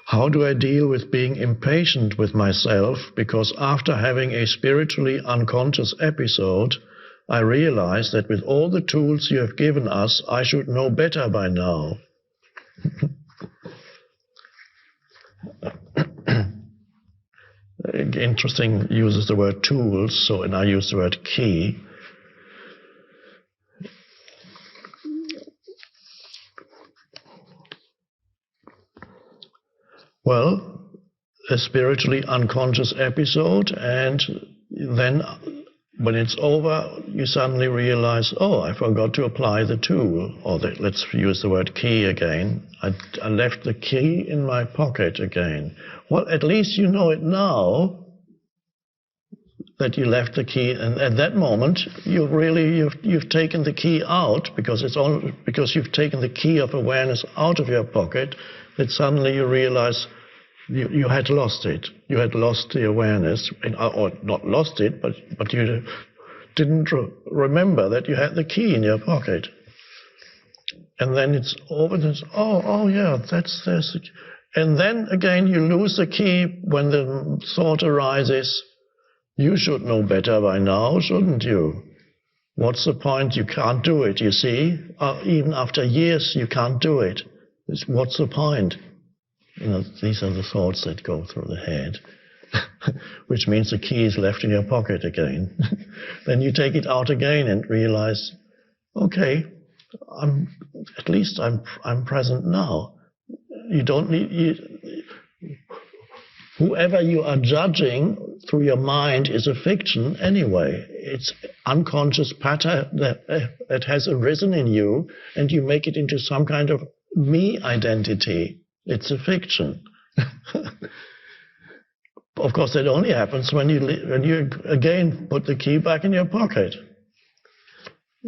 How do I deal with being impatient with myself? Because after having a spiritually unconscious episode, I realize that with all the tools you have given us, I should know better by now. Interesting, uses the word tools, and I use the word key. Well, a spiritually unconscious episode, and then when it's over, you suddenly realize, oh, I forgot to apply the tool, or let's use the word key again. I left the key in my pocket again. Well, at least you know it now that you left the key, and at that moment you've taken the key out, because you've taken the key of awareness out of your pocket, that suddenly you realize you had lost it. You had lost the awareness, or not lost it, but you didn't remember that you had the key in your pocket. And then it's over, and it's, oh yeah, there's the key. And then again you lose the key when the thought arises, you should know better by now, shouldn't you? What's the point? You can't do it, you see? Even after years you can't do it. What's the point? These are the thoughts that go through the head, which means the key is left in your pocket again. Then you take it out again and realize, okay, at least I'm present now. You don't need, whoever you are judging through your mind is a fiction anyway. It's unconscious pattern that has arisen in you, and you make it into some kind of me identity. It's a fiction. Of course, that only happens when you again put the key back in your pocket.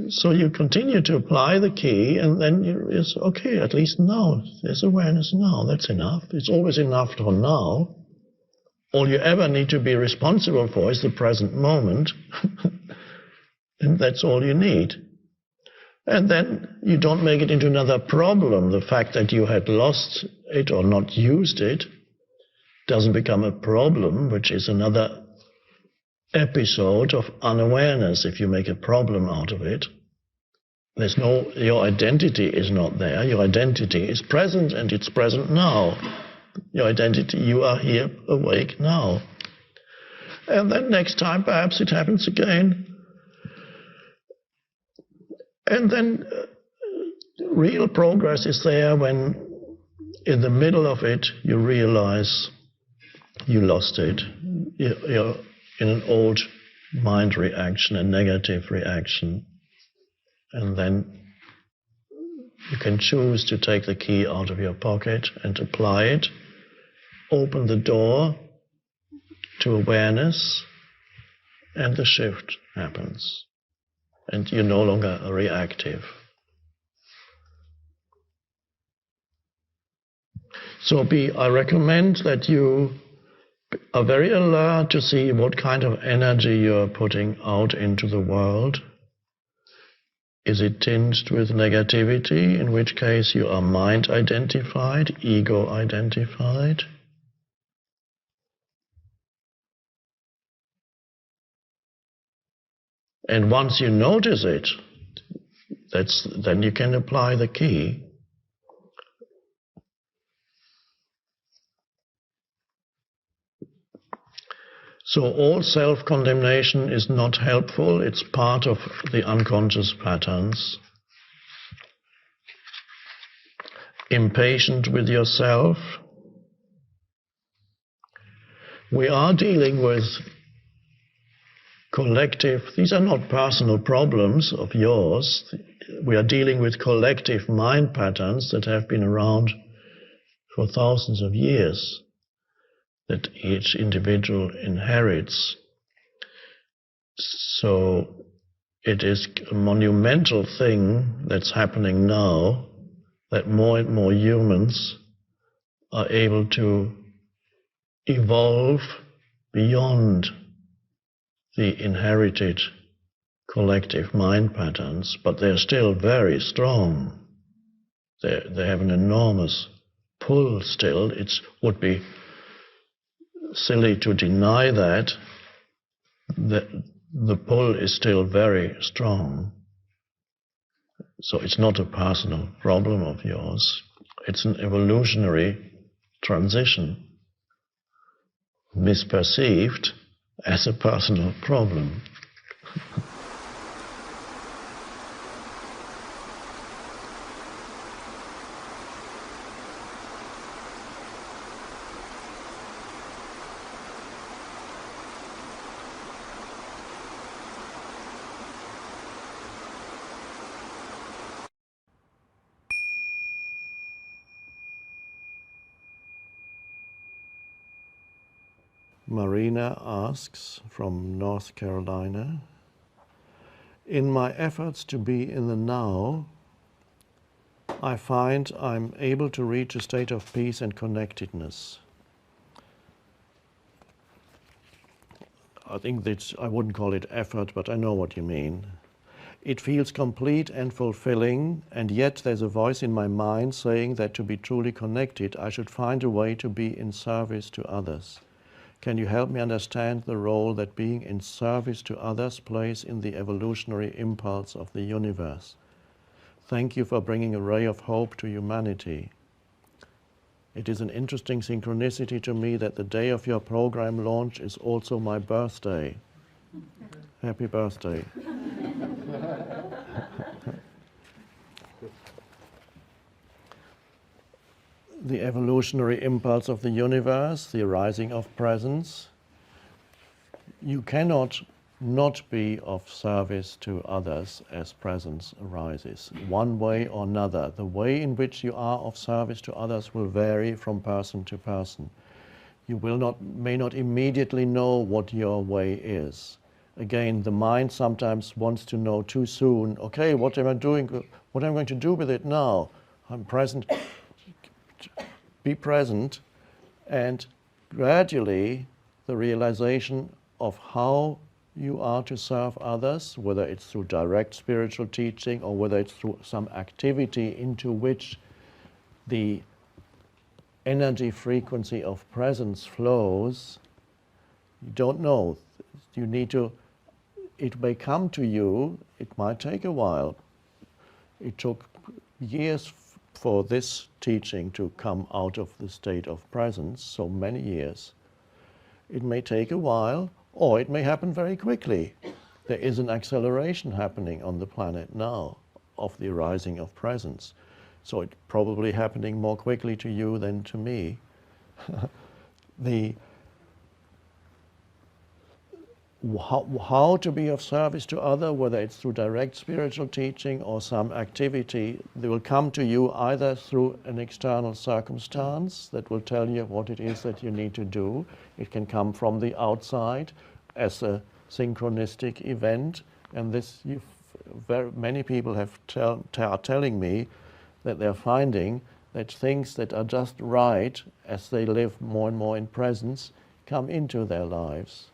So you continue to apply the key, and then it's okay, at least now, there's awareness now, that's enough. It's always enough for now. All you ever need to be responsible for is the present moment, and that's all you need. And then you don't make it into another problem. The fact that you had lost it or not used it doesn't become a problem, which is another episode of unawareness. If you make a problem out of it, your identity is not there. Your identity is present, and it's present now. Your identity, you are here, awake now. And then next time perhaps it happens again. And then real progress is there when in the middle of it you realize you lost it. You're in an old mind reaction, a negative reaction. And then you can choose to take the key out of your pocket and apply it, open the door to awareness, and the shift happens. And you're no longer reactive. So I recommend that you are very alert to see what kind of energy you're putting out into the world. Is it tinged with negativity, in which case you are mind-identified, ego-identified? And once you notice it, then you can apply the key. So all self-condemnation is not helpful. It's part of the unconscious patterns. Impatient with yourself. We are dealing with collective, these are not personal problems of yours. We are dealing with collective mind patterns that have been around for thousands of years, that each individual inherits. So it is a monumental thing that's happening now, that more and more humans are able to evolve beyond the inherited collective mind patterns, but they're still very strong. They have an enormous pull still. It would be silly to deny that the pull is still very strong. So it's not a personal problem of yours. It's an evolutionary transition, misperceived as a personal problem. Marina asks from North Carolina, in my efforts to be in the now, I find I'm able to reach a state of peace and connectedness. I think that I wouldn't call it effort, but I know what you mean. It feels complete and fulfilling, and yet there's a voice in my mind saying that to be truly connected, I should find a way to be in service to others. Can you help me understand the role that being in service to others plays in the evolutionary impulse of the universe? Thank you for bringing a ray of hope to humanity. It is an interesting synchronicity to me that the day of your program launch is also my birthday. Happy birthday. The evolutionary impulse of the universe, the arising of presence. You cannot not be of service to others as presence arises, one way or another. The way in which you are of service to others will vary from person to person. You may not immediately know what your way is. Again, the mind sometimes wants to know too soon, okay, what am I doing? What am I going to do with it now? I'm present. Be present, and gradually the realization of how you are to serve others, whether it's through direct spiritual teaching or whether it's through some activity into which the energy frequency of presence flows, you don't know. You need to, it may come to you, it might take a while. It took years for this teaching to come out of the state of presence, so many years. It may take a while, or it may happen very quickly. There is an acceleration happening on the planet now of the arising of presence. So it's probably happening more quickly to you than to me. How to be of service to others, whether it's through direct spiritual teaching or some activity, they will come to you either through an external circumstance that will tell you what it is that you need to do. It can come from the outside as a synchronistic event, and this many people are telling me that they're finding that things that are just right as they live more and more in presence come into their lives.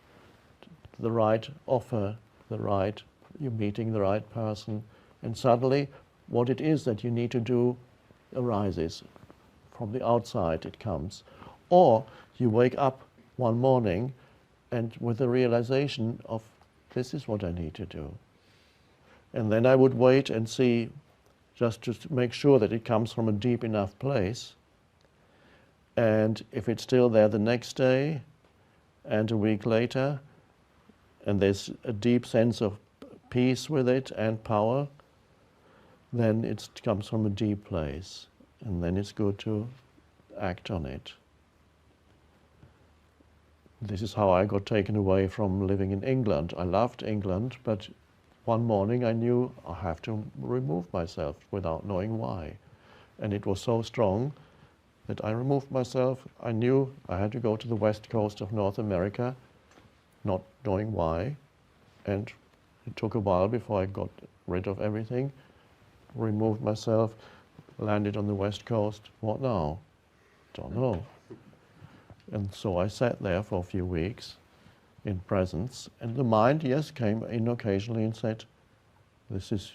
The right offer, you're meeting the right person, and suddenly what it is that you need to do arises. From the outside it comes. Or you wake up one morning and with the realization of, this is what I need to do. And then I would wait and see, just to make sure that it comes from a deep enough place. And if it's still there the next day and a week later, and there's a deep sense of peace with it and power, then it comes from a deep place. And then it's good to act on it. This is how I got taken away from living in England. I loved England, but one morning I knew I have to remove myself without knowing why. And it was so strong that I removed myself. I knew I had to go to the west coast of North America, not knowing why, and it took a while before I got rid of everything, removed myself, landed on the west coast. What now? Don't know. And so I sat there for a few weeks in presence, and the mind, yes, came in occasionally and said, this is,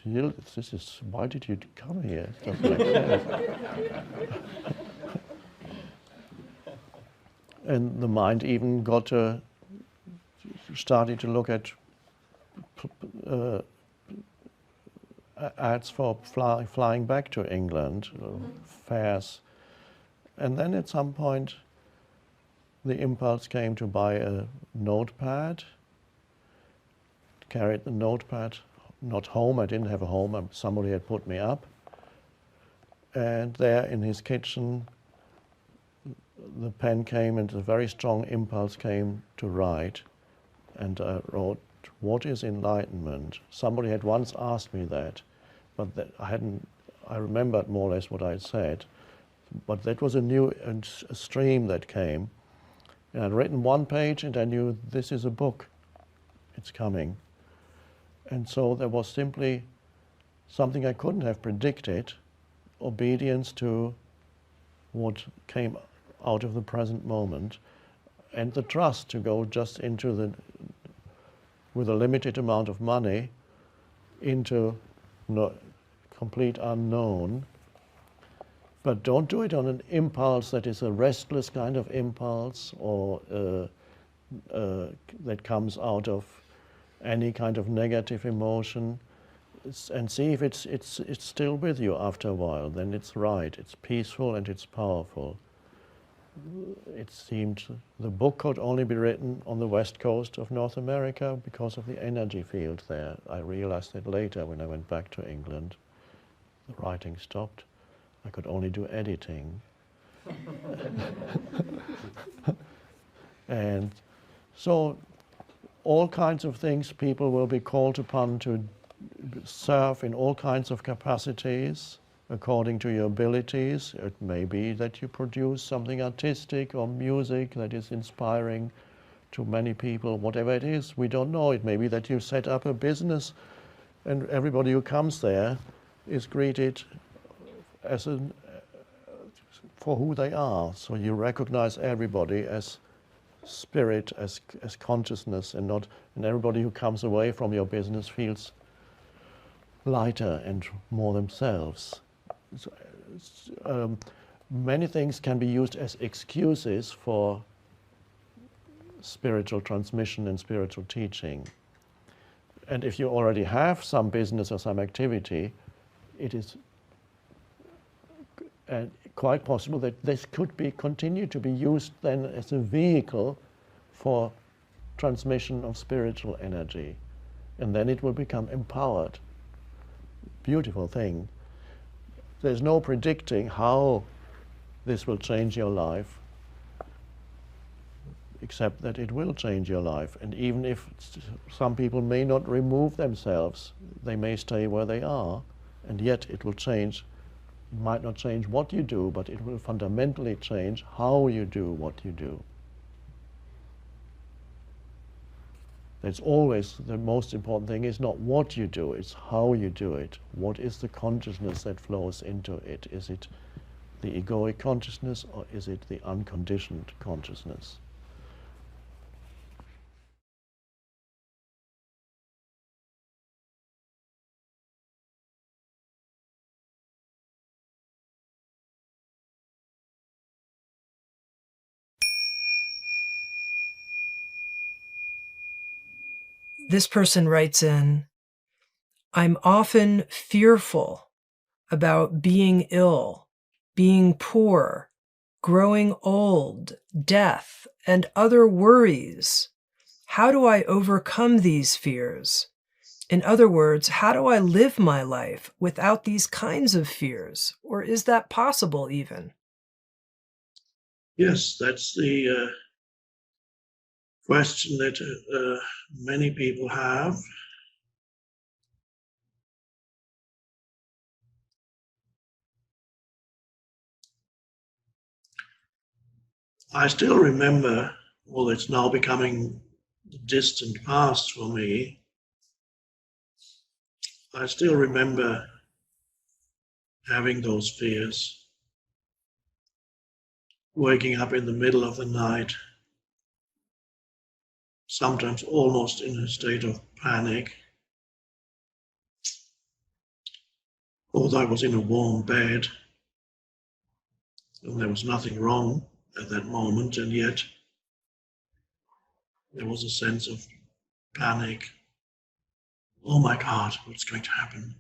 why did you come here? It doesn't make sense. And the mind even started to look at ads for flying back to England, fares. And then at some point, the impulse came to buy a notepad, carried the notepad, not home, I didn't have a home, somebody had put me up. And there in his kitchen, the pen came and a very strong impulse came to write. And I wrote, "What is enlightenment?" Somebody had once asked me that, but I remembered more or less what I had said. But that was a stream that came. And I'd written one page and I knew this is a book, it's coming. And so there was simply something I couldn't have predicted, obedience to what came out of the present moment, and the trust to go just into with a limited amount of money, into complete unknown. But don't do it on an impulse that is a restless kind of impulse, or that comes out of any kind of negative emotion. And see if it's still with you after a while. Then it's right. It's peaceful and it's powerful. It seemed the book could only be written on the west coast of North America because of the energy field there. I realized that later when I went back to England. The writing stopped. I could only do editing. And so all kinds of things people will be called upon to serve in all kinds of capacities according to your abilities. It may be that you produce something artistic or music that is inspiring to many people, whatever it is, we don't know. It may be that you set up a business and everybody who comes there is greeted as for who they are. So you recognize everybody as spirit, as consciousness, and everybody who comes away from your business feels lighter and more themselves. Many things can be used as excuses for spiritual transmission and spiritual teaching. And if you already have some business or some activity, it is quite possible that this could continue to be used then as a vehicle for transmission of spiritual energy. And then it will become empowered. Beautiful thing. There's no predicting how this will change your life, except that it will change your life. And even if some people may not remove themselves, they may stay where they are, and yet it will change. It might not change what you do, but it will fundamentally change how you do what you do. That's always the most important thing, is not what you do, it's how you do it. What is the consciousness that flows into it? Is it the egoic consciousness, or is it the unconditioned consciousness? This person writes in, "I'm often fearful about being ill, being poor, growing old, death, and other worries. How do I overcome these fears? In other words, how do I live my life without these kinds of fears? Or is that possible even?" Yes, that's the question that many people have. I still remember, well, it's now becoming the distant past for me. I still remember having those fears, waking up in the middle of the night, sometimes almost in a state of panic. Although I was in a warm bed and there was nothing wrong, at that moment, and yet there was a sense of panic. Oh my God, what's going to happen?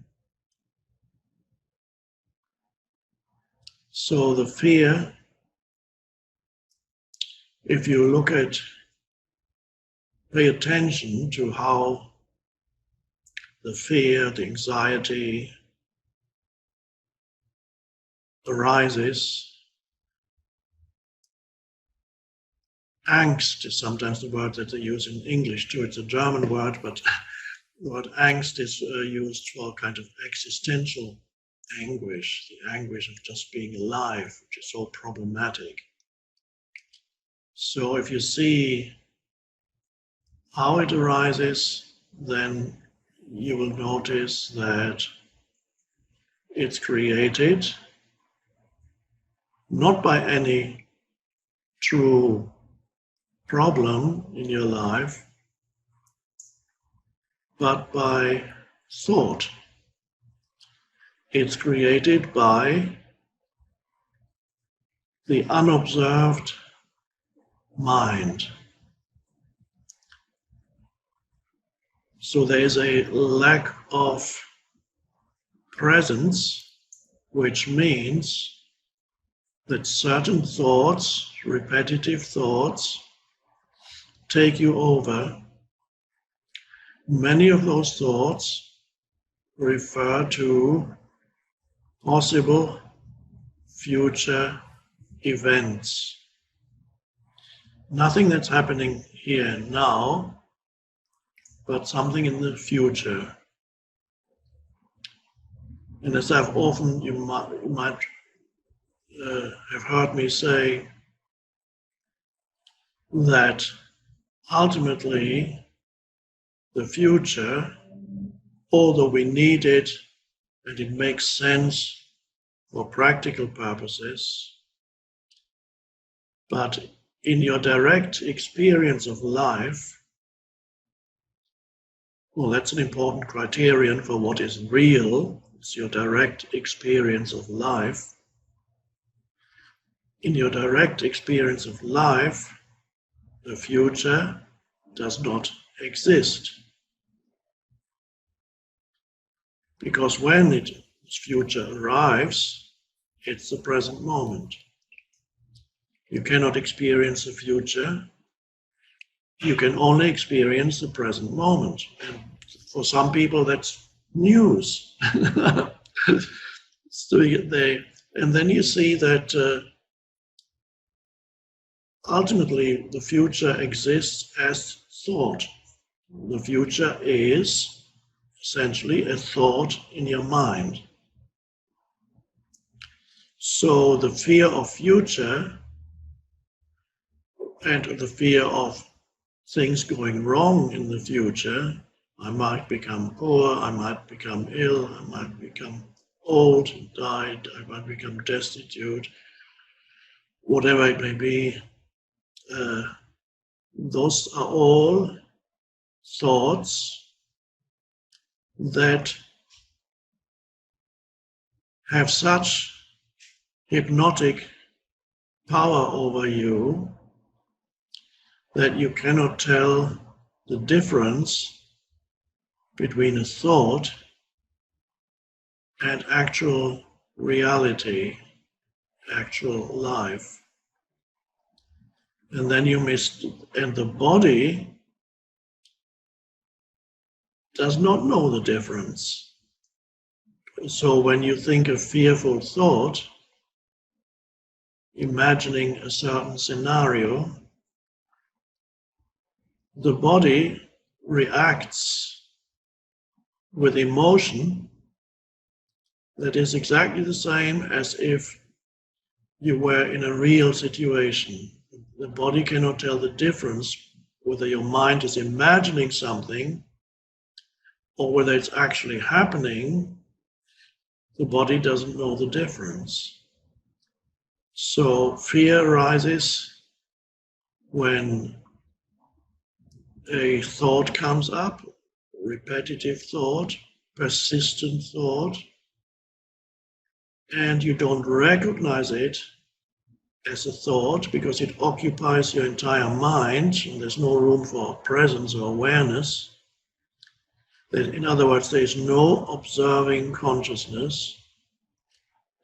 So the fear, if you pay attention to how the fear, the anxiety arises. Angst is sometimes the word that they use in English too. It's a German word, but the word angst is used for kind of existential anguish, the anguish of just being alive, which is so problematic. So if you see how it arises, then you will notice that it's created not by any true problem in your life, but by thought. It's created by the unobserved mind. So there is a lack of presence, which means that certain thoughts, repetitive thoughts, take you over. Many of those thoughts refer to possible future events. Nothing that's happening here and now, but something in the future. And as I've often, you might have heard me say, that ultimately the future, although we need it and it makes sense for practical purposes, but in your direct experience of life, well, that's an important criterion for what is real. It's your direct experience of life. In your direct experience of life, the future does not exist. Because when its future arrives, it's the present moment. You cannot experience the future. You can only experience the present moment. And for some people, that's news. And then you see that ultimately the future exists as thought. The future is essentially a thought in your mind. So the fear of future and the fear of things going wrong in the future, I might become poor, I might become ill, I might become old and die, I might become destitute, whatever it may be, those are all thoughts that have such hypnotic power over you that you cannot tell the difference between a thought and actual reality, actual life. And then and the body does not know the difference. So when you think a fearful thought, imagining a certain scenario, the body reacts with emotion that is exactly the same as if you were in a real situation. The body cannot tell the difference whether your mind is imagining something or whether it's actually happening. The body doesn't know the difference. So fear arises when a thought comes up, repetitive thought, persistent thought, and you don't recognize it as a thought because it occupies your entire mind and there's no room for presence or awareness. In other words, there is no observing consciousness,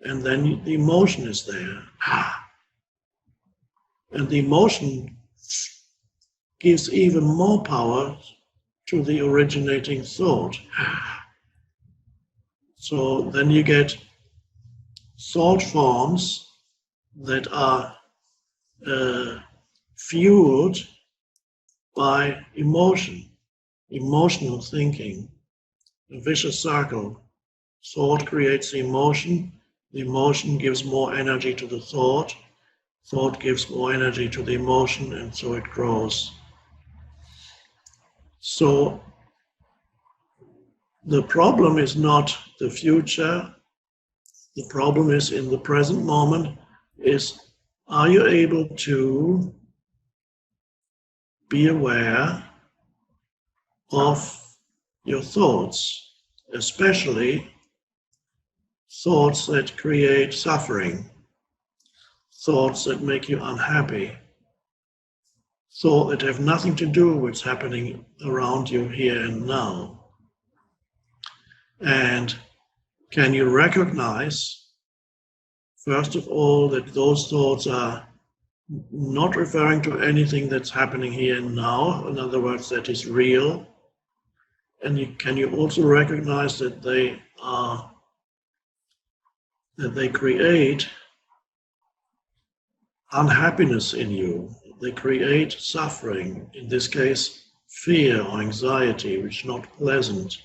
and then the emotion is there. And the emotion gives even more power to the originating thought. So then you get thought forms that are fueled by emotion, emotional thinking, a vicious circle. Thought creates the emotion gives more energy to the thought gives more energy to the emotion, and so it grows. So the problem is not the future, the problem is in the present moment, are you able to be aware of your thoughts, especially thoughts that create suffering, thoughts that make you unhappy, thoughts that have nothing to do with what's happening around you here and now. And can you recognize, first of all, that those thoughts are not referring to anything that's happening here and now, in other words, that is real. And can you also recognize that they create unhappiness in you, they create suffering, in this case, fear or anxiety, which is not pleasant.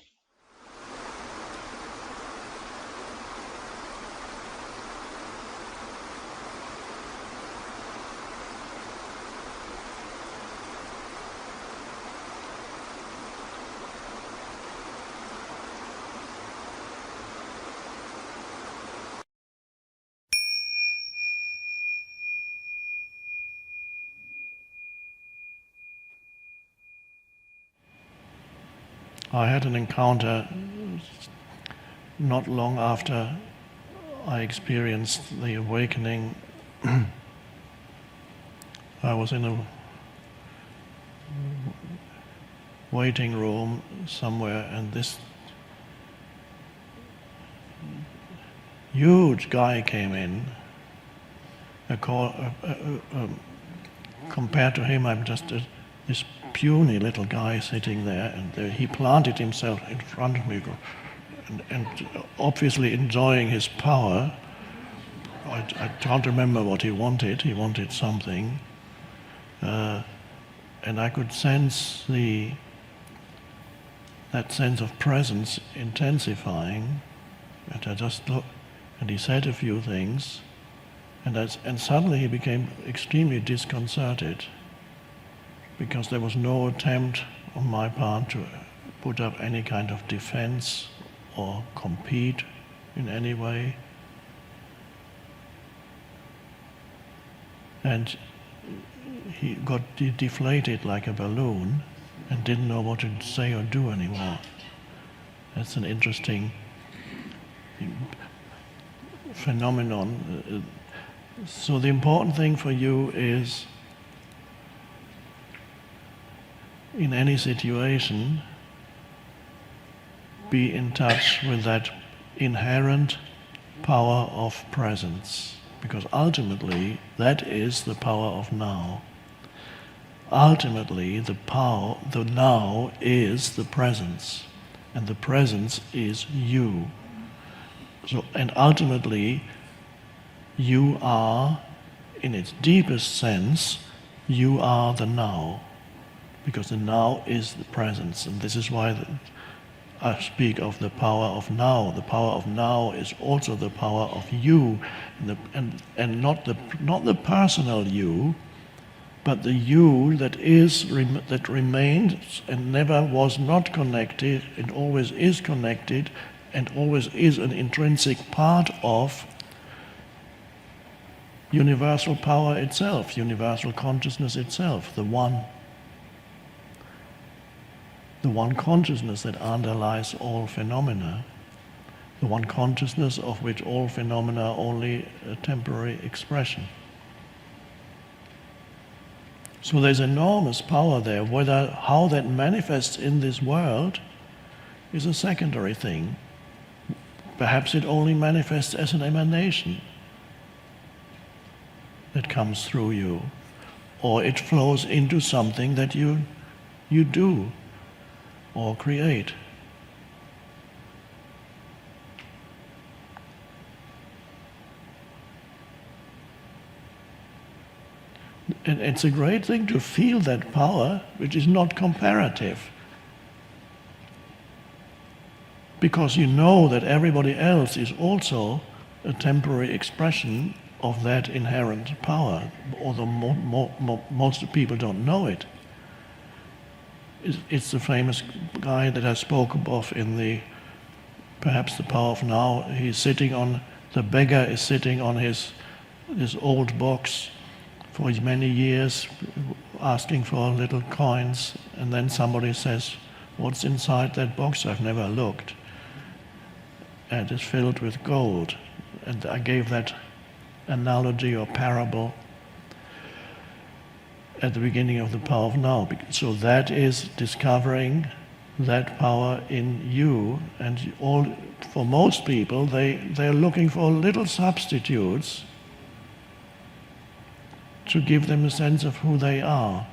I had an encounter not long after I experienced the awakening. I was in a waiting room somewhere, and this huge guy came in. Compared to him, I'm just this puny little guy sitting there, and he planted himself in front of me and obviously enjoying his power. I can't remember what he wanted. He wanted something. And I could sense that sense of presence intensifying. And I just looked, and he said a few things, and suddenly he became extremely disconcerted, because there was no attempt on my part to put up any kind of defense or compete in any way. And he got deflated like a balloon and didn't know what to say or do anymore. That's an interesting phenomenon. So the important thing for you is, in any situation, be in touch with that inherent power of presence, because ultimately that is the power of now. Ultimately the now is the presence, and the presence is you. So, and ultimately you are, in its deepest sense, you are the now. Because the now is the presence, and this is why I speak of the power of now. The power of now is also the power of you, and not the personal you, but the you that remains and never was not connected, and always is connected, and always is an intrinsic part of universal power itself, universal consciousness itself, the one consciousness that underlies all phenomena, the one consciousness of which all phenomena are only a temporary expression. So there's enormous power there. How that manifests in this world is a secondary thing. Perhaps it only manifests as an emanation that comes through you, or it flows into something that you do or create. And it's a great thing to feel that power, which is not comparative. Because you know that everybody else is also a temporary expression of that inherent power, although most people don't know it. It's the famous guy that I spoke of in perhaps the Power of Now. The beggar is sitting on his old box for many years, asking for little coins, and then somebody says, "What's inside that box? I've never looked." And it's filled with gold. And I gave that analogy or parable at the beginning of the Power of Now. So that is discovering that power in you, and for most people, they're looking for little substitutes to give them a sense of who they are.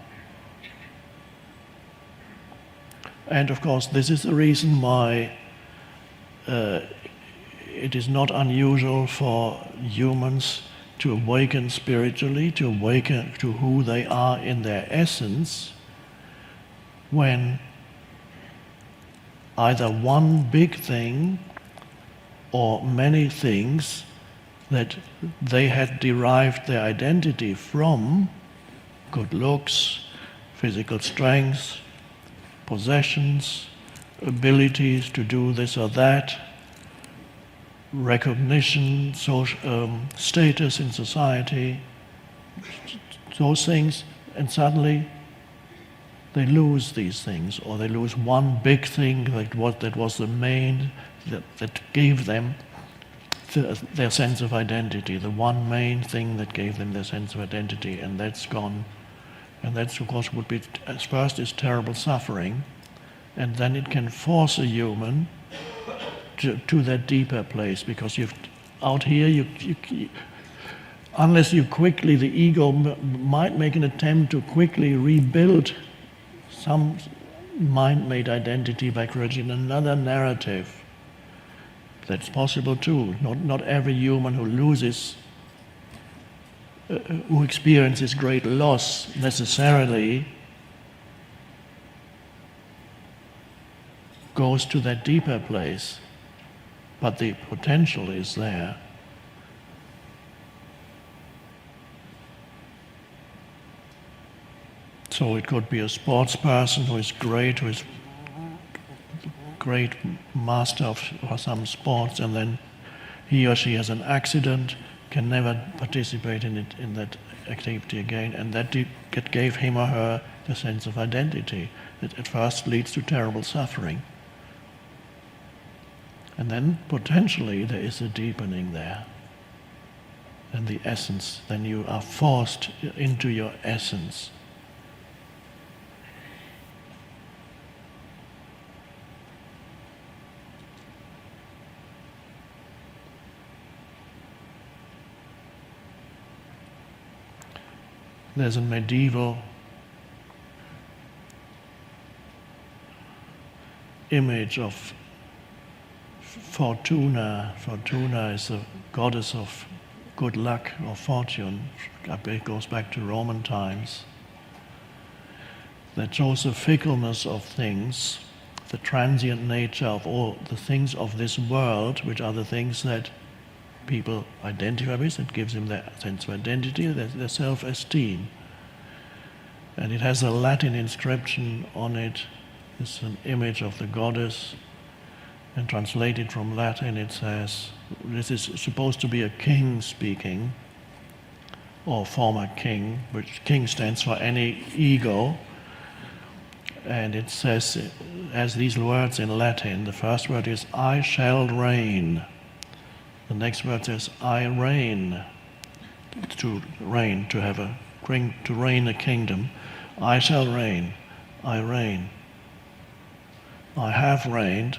And of course, this is the reason why it is not unusual for humans to awaken spiritually, to awaken to who they are in their essence, when either one big thing or many things that they had derived their identity from, good looks, physical strength, possessions, abilities to do this or that, recognition, status in society, those things, and suddenly they lose these things, or they lose one big thing that was the main, that gave them their sense of identity, the one main thing that gave them their sense of identity, and that's gone. And that's, of course, would be, at first, is terrible suffering, and then it can force a human to that deeper place, because out here, unless the ego might make an attempt to quickly rebuild some mind-made identity by creating another narrative. That's possible too. Not every human who experiences great loss necessarily goes to that deeper place, but the potential is there. So it could be a sports person who is great master of some sports, and then he or she has an accident, can never participate in that activity again, and that gave him or her the sense of identity. It at first leads to terrible suffering. And then potentially there is a deepening there. And the essence, then you are forced into your essence. There's a medieval image of Fortuna. Fortuna is the goddess of good luck or fortune. It goes back to Roman times. That shows the fickleness of things, the transient nature of all the things of this world, which are the things that people identify with. It gives them their sense of identity, their self-esteem. And it has a Latin inscription on it. It's an image of the goddess. And translated from Latin, it says, this is supposed to be a king speaking, or former king, which king stands for any ego. And it says, has these words in Latin. The first word is, I shall reign. The next word says, I reign. To reign, to reign a kingdom. I shall reign. I reign. I have reigned.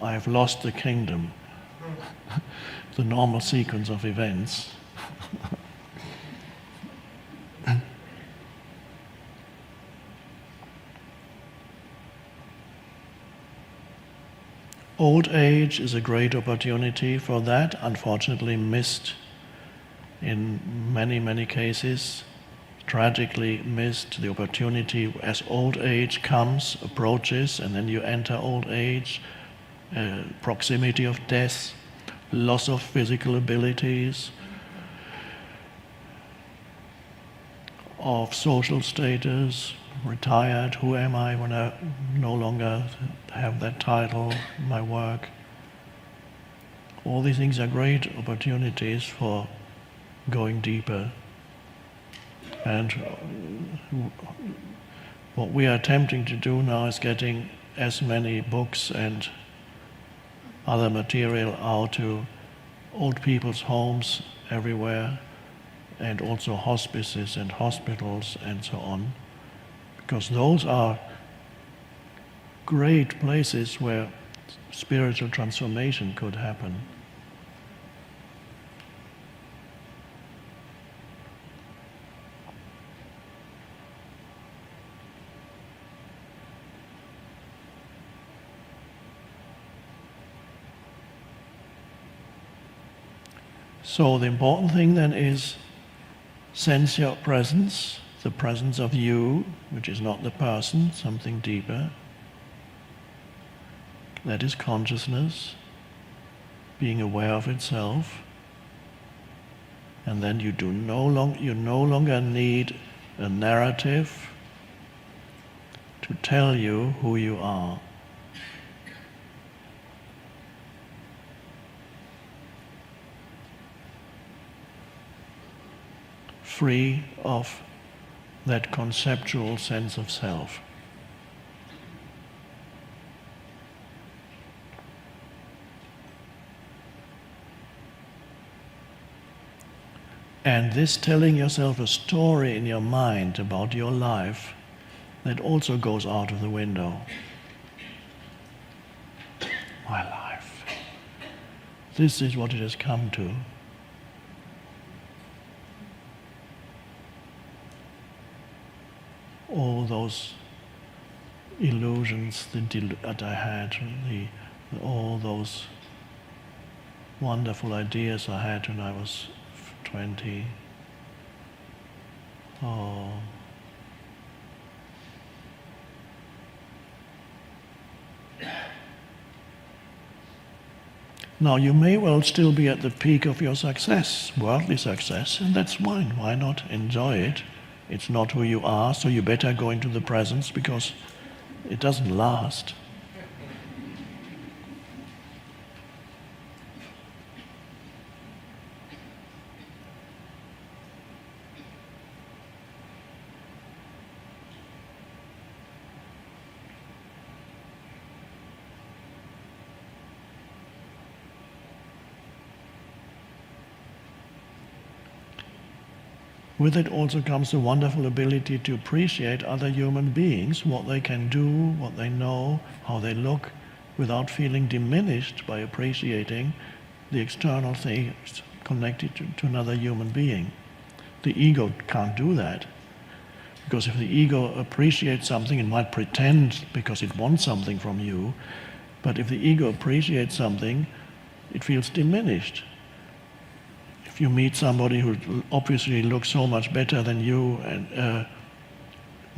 I have lost the kingdom. The normal sequence of events. Old age is a great opportunity for that, unfortunately missed in many, many cases, tragically missed the opportunity as old age comes, approaches, and then you enter old age, proximity of death, loss of physical abilities, of social status, retired, who am I when I no longer have that title, my work. All these things are great opportunities for going deeper. And what we are attempting to do now is getting as many books and other material out to old people's homes everywhere, and also hospices and hospitals and so on, because those are great places where spiritual transformation could happen. So the important thing then is sense your presence, the presence of you, which is not the person, something deeper. That is consciousness, being aware of itself. And then you no longer need a narrative to tell you who you are. Free of that conceptual sense of self. And this telling yourself a story in your mind about your life, that also goes out of the window. My life. This is what it has come to. All those illusions that I had, all those wonderful ideas I had when I was 20. Oh. Now you may well still be at the peak of your success, worldly success, and that's fine. Why not enjoy it? It's not who you are, so you better go into the presence, because it doesn't last. With it also comes the wonderful ability to appreciate other human beings, what they can do, what they know, how they look, without feeling diminished by appreciating the external things connected to another human being. The ego can't do that, because if the ego appreciates something, it might pretend because it wants something from you, but if the ego appreciates something, it feels diminished. If you meet somebody who obviously looks so much better than you, and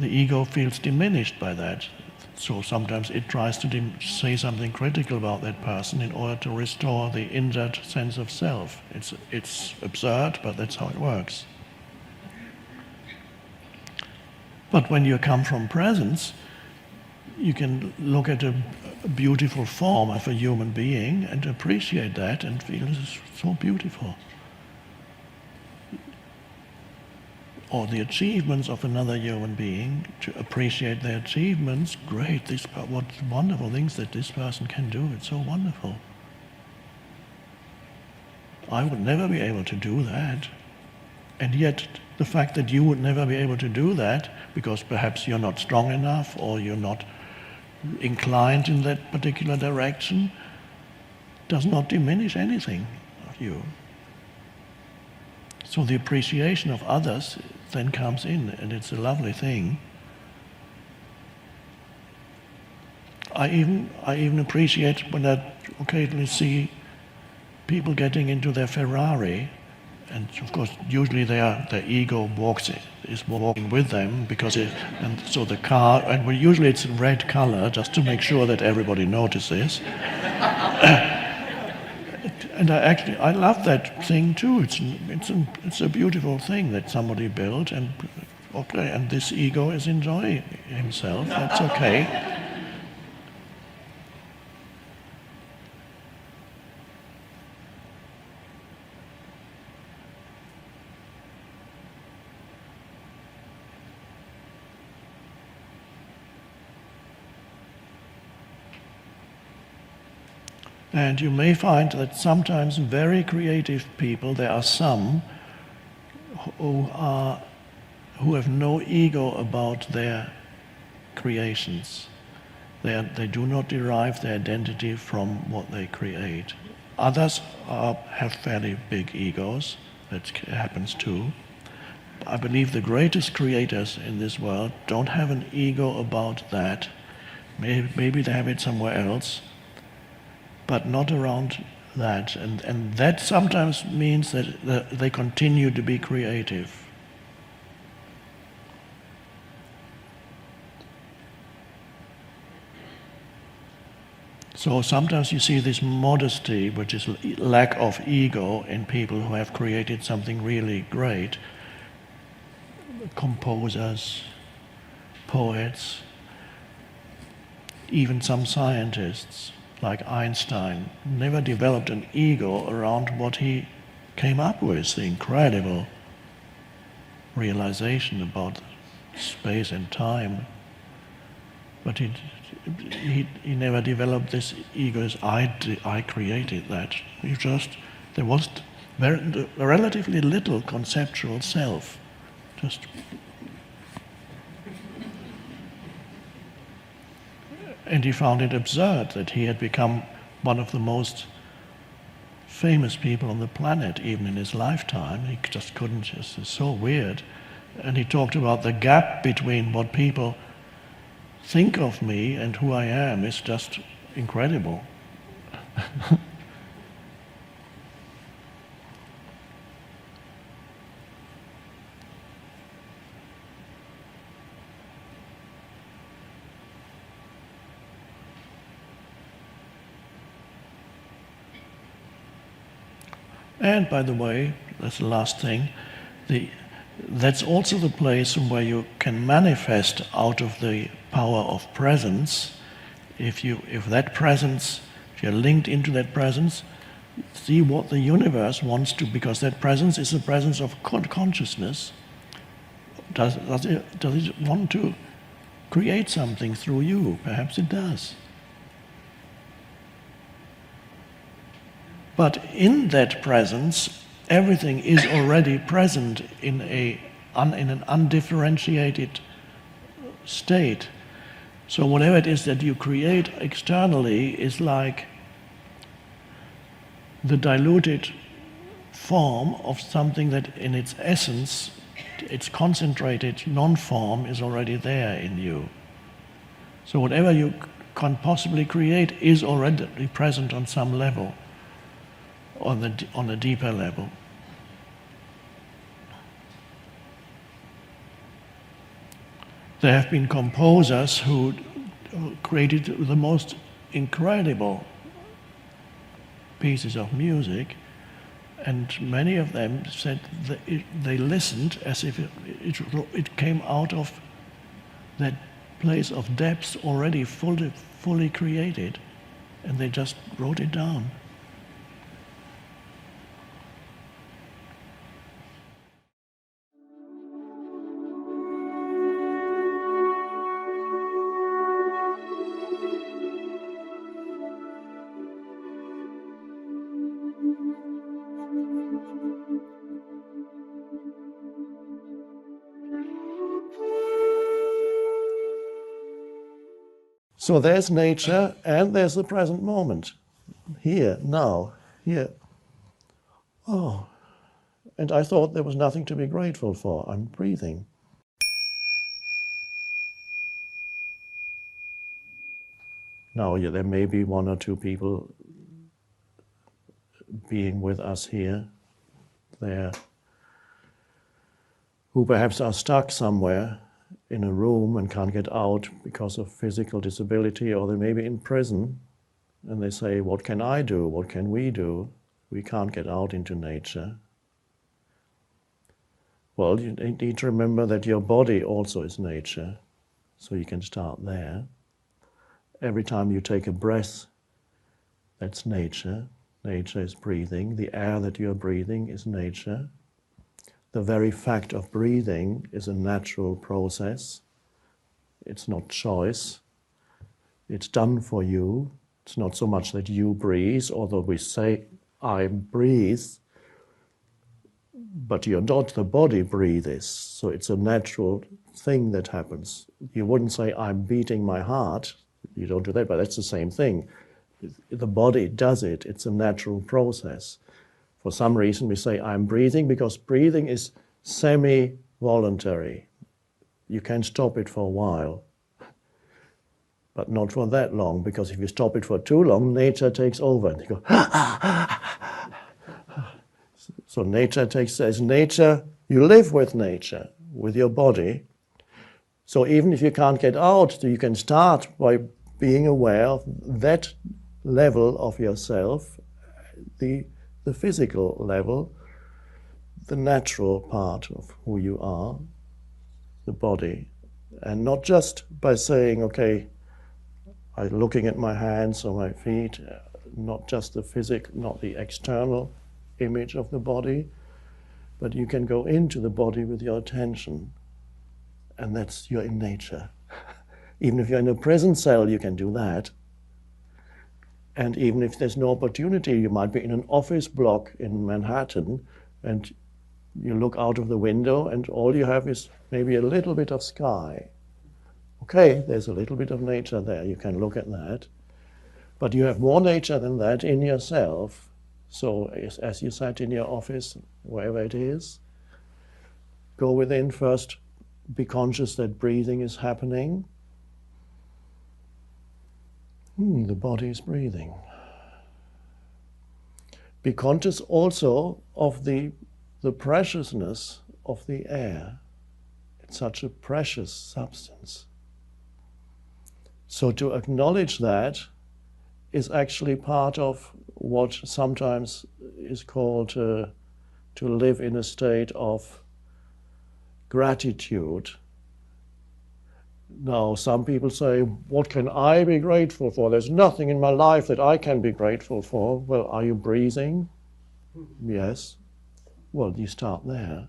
the ego feels diminished by that. So sometimes it tries to say something critical about that person in order to restore the injured sense of self. It's absurd, but that's how it works. But when you come from presence, you can look at a beautiful form of a human being and appreciate that and feel this is so beautiful. Or the achievements of another human being, to appreciate their achievements. Great, what wonderful things that this person can do, it's so wonderful. I would never be able to do that. And yet, the fact that you would never be able to do that, because perhaps you're not strong enough or you're not inclined in that particular direction, does not diminish anything of you. So the appreciation of others then comes in, and it's a lovely thing. I even appreciate when I occasionally see people getting into their Ferrari, and of course usually their ego is walking with them, and so the car, and usually it's red color just to make sure that everybody notices. And I love that thing too. It's a beautiful thing that somebody built, and okay, and this ego is enjoying himself. That's okay. And you may find that sometimes very creative people, there are some who have no ego about their creations. They do not derive their identity from what they create. Others have fairly big egos, that happens too. I believe the greatest creators in this world don't have an ego about that. Maybe they have it somewhere else, but not around that. And that sometimes means that they continue to be creative. So sometimes you see this modesty, which is lack of ego in people who have created something really great. Composers, poets, even some scientists like Einstein never developed an ego around what he came up with, the incredible realization about space and time. But he never developed this ego as I created that. There was relatively little conceptual self. And he found it absurd that he had become one of the most famous people on the planet, even in his lifetime. He just couldn't, it's so weird. And he talked about the gap between what people think of me and who I am is just incredible. And by the way, that's the last thing, that's also the place where you can manifest out of the power of presence. If you're linked into that presence, see what the universe wants to, because that presence is the presence of consciousness. Does it want to create something through you? Perhaps it does. But in that presence, everything is already present in an undifferentiated state. So whatever it is that you create externally is like the diluted form of something that in its essence, its concentrated non-form is already there in you. So whatever you can possibly create is already present on some level, on a deeper level. There have been composers who created the most incredible pieces of music, and many of them said that they listened as if it came out of that place of depth already fully created, and they just wrote it down. So there's nature and there's the present moment. Here, now, here. Oh, and I thought there was nothing to be grateful for. I'm breathing. Now, yeah, there may be one or two people being with us here, there, who perhaps are stuck somewhere in a room and can't get out because of physical disability, or they may be in prison, and they say, what can I do? What can we do? We can't get out into nature. Well, you need to remember that your body also is nature, so you can start there. Every time you take a breath, that's nature. Nature is breathing. The air that you're breathing is nature. The very fact of breathing is a natural process. It's not choice. It's done for you. It's not so much that you breathe, although we say, I breathe, but you're not the body breathes. So it's a natural thing that happens. You wouldn't say, I'm beating my heart. You don't do that, but that's the same thing. The body does it. It's a natural process. For some reason, we say, I'm breathing, because breathing is semi-voluntary. You can stop it for a while, but not for that long, because if you stop it for too long, nature takes over. And you go, so nature takes, as nature, you live with nature, with your body. So even if you can't get out, you can start by being aware of that level of yourself, the physical level, the natural part of who you are, the body. And not just by saying, okay, I'm looking at my hands or my feet, not just the physical, not the external image of the body, but you can go into the body with your attention, and that's you're in nature. Even if you're in a prison cell, you can do that. And even if there's no opportunity, you might be in an office block in Manhattan, and you look out of the window and all you have is maybe a little bit of sky. Okay, there's a little bit of nature there, you can look at that. But you have more nature than that in yourself. So as you sat in your office, wherever it is, go within first, be conscious that breathing is happening. The body is breathing. Be conscious also of the preciousness of the air. It's such a precious substance. So to acknowledge that is actually part of what sometimes is called to live in a state of gratitude. Now, some people say, what can I be grateful for? There's nothing in my life that I can be grateful for. Well, are you breathing? Yes. Well, you start there.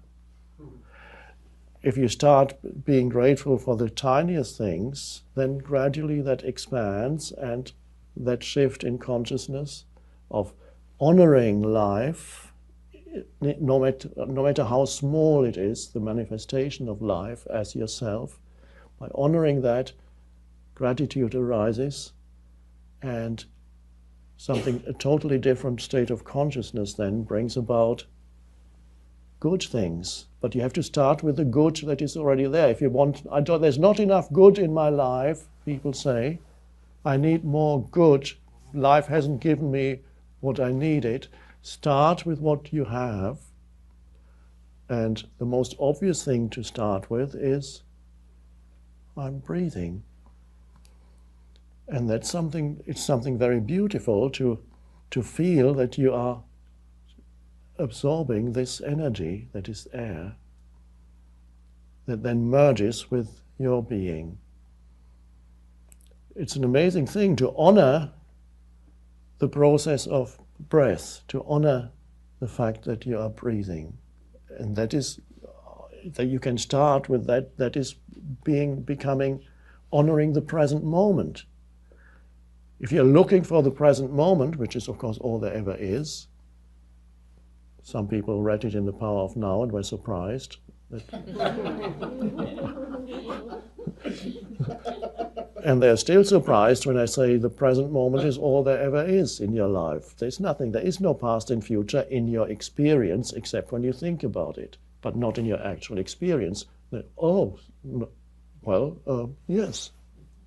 If you start being grateful for the tiniest things, then gradually that expands, and that shift in consciousness of honoring life, no matter how small it is, the manifestation of life as yourself, by honoring that, gratitude arises, and a totally different state of consciousness then brings about good things. But you have to start with the good that is already there. If you want, there's not enough good in my life, people say, I need more good. Life hasn't given me what I needed. Start with what you have. And the most obvious thing to start with is, I'm breathing. And it's something very beautiful to feel that you are absorbing this energy that is air, that then merges with your being. It's an amazing thing to honor the process of breath, to honor the fact that you are breathing. And that you can start with that is becoming honoring the present moment. If you're looking for the present moment, which is of course all there ever is, some people read it in The Power of Now and were surprised. And they're still surprised when I say the present moment is all there ever is in your life. There's nothing, there is no past and future in your experience except when you think about it, but not in your actual experience. Oh, well, yes,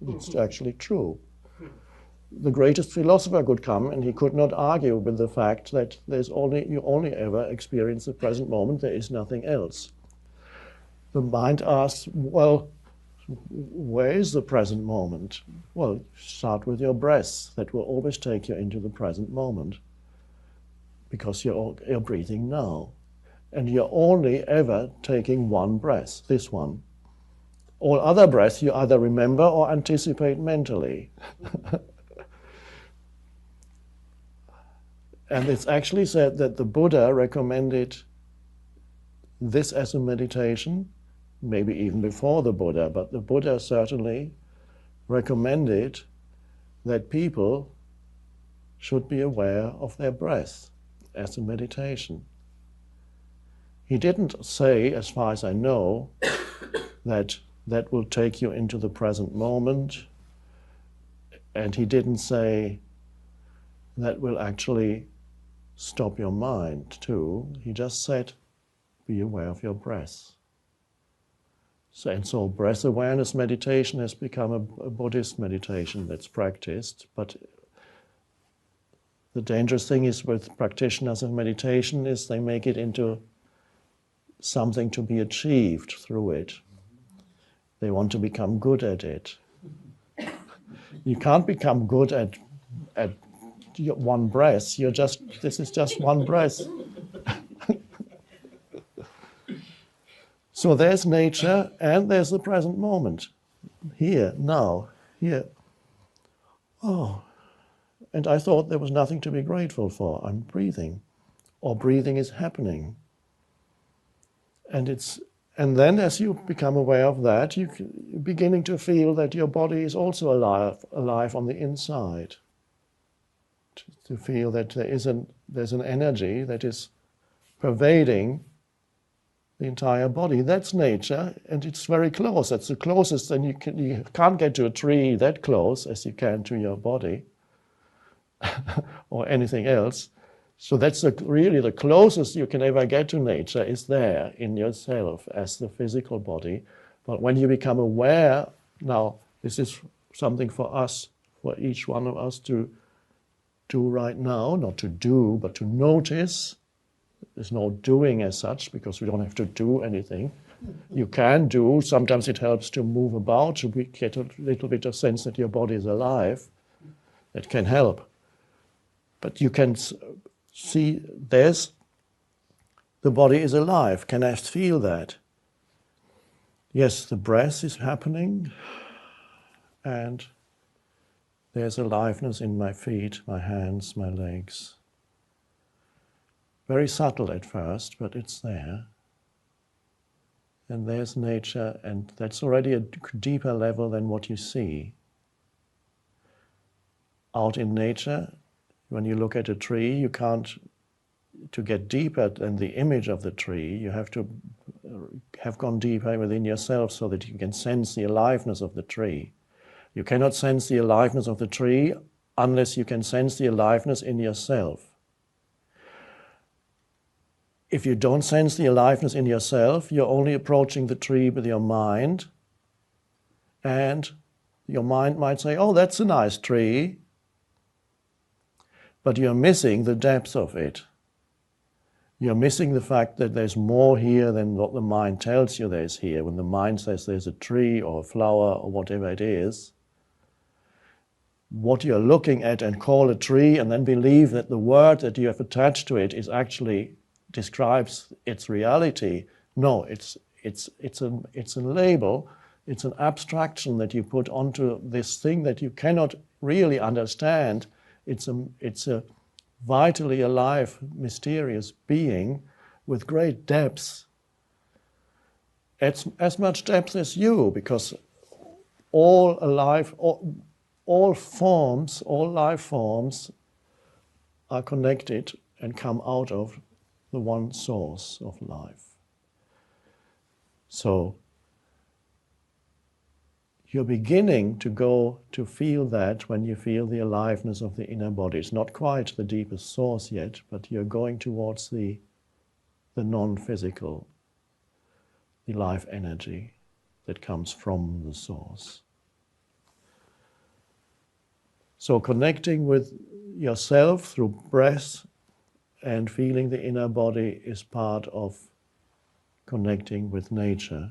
it's actually true. The greatest philosopher could come and he could not argue with the fact that you only ever experience the present moment, there is nothing else. The mind asks, well, where is the present moment? Well, start with your breath. That will always take you into the present moment because you're breathing now. And you're only ever taking one breath, this one. All other breaths you either remember or anticipate mentally. And it's actually said that the Buddha recommended this as a meditation, maybe even before the Buddha, but the Buddha certainly recommended that people should be aware of their breath as a meditation. He didn't say, as far as I know, that that will take you into the present moment, and he didn't say that will actually stop your mind too. He just said, be aware of your breath. So breath awareness meditation has become a Buddhist meditation that's practiced, but the dangerous thing is with practitioners of meditation is they make it into something to be achieved through it. They want to become good at it. You can't become good at one breath. This is just one breath. So there's nature and there's the present moment. Here, now, here. Oh, and I thought there was nothing to be grateful for. I'm breathing, or breathing is happening. And then as you become aware of that, you're beginning to feel that your body is also alive on the inside. To feel that there's an energy that is pervading the entire body. That's nature, and it's very close. That's the closest, and you can't get to a tree that close as you can to your body or anything else. So that's really the closest you can ever get to nature is there in yourself as the physical body. But when you become aware, now this is something for us, for each one of us to do right now, not to do, but to notice. There's no doing as such because we don't have to do anything. You can do, sometimes it helps to move about, to get a little bit of sense that your body is alive. That can help. But you can see the body is alive. Can I feel that? Yes, the breath is happening and there's aliveness in my feet, my hands, my legs. Very subtle at first, but it's there. And there's nature, and that's already a deeper level than what you see. Out in nature, when you look at a tree, you can't, to get deeper than the image of the tree, you have to have gone deeper within yourself so that you can sense the aliveness of the tree. You cannot sense the aliveness of the tree unless you can sense the aliveness in yourself. If you don't sense the aliveness in yourself, you're only approaching the tree with your mind, and your mind might say, oh, that's a nice tree, but you're missing the depth of it. You're missing the fact that there's more here than what the mind tells you there's here. When the mind says there's a tree or a flower or whatever it is, what you're looking at and call a tree and then believe that the word that you have attached to it is actually describes its reality. No, it's a label, it's an abstraction that you put onto this thing that you cannot really understand. It's a vitally alive, mysterious being with great depths. It's as much depth as you, because all life forms are connected and come out of the one source of life. So you're beginning to go to feel that when you feel the aliveness of the inner body. It's not quite the deepest source yet, but you're going towards the non-physical, the life energy that comes from the source. So connecting with yourself through breath and feeling the inner body is part of connecting with nature.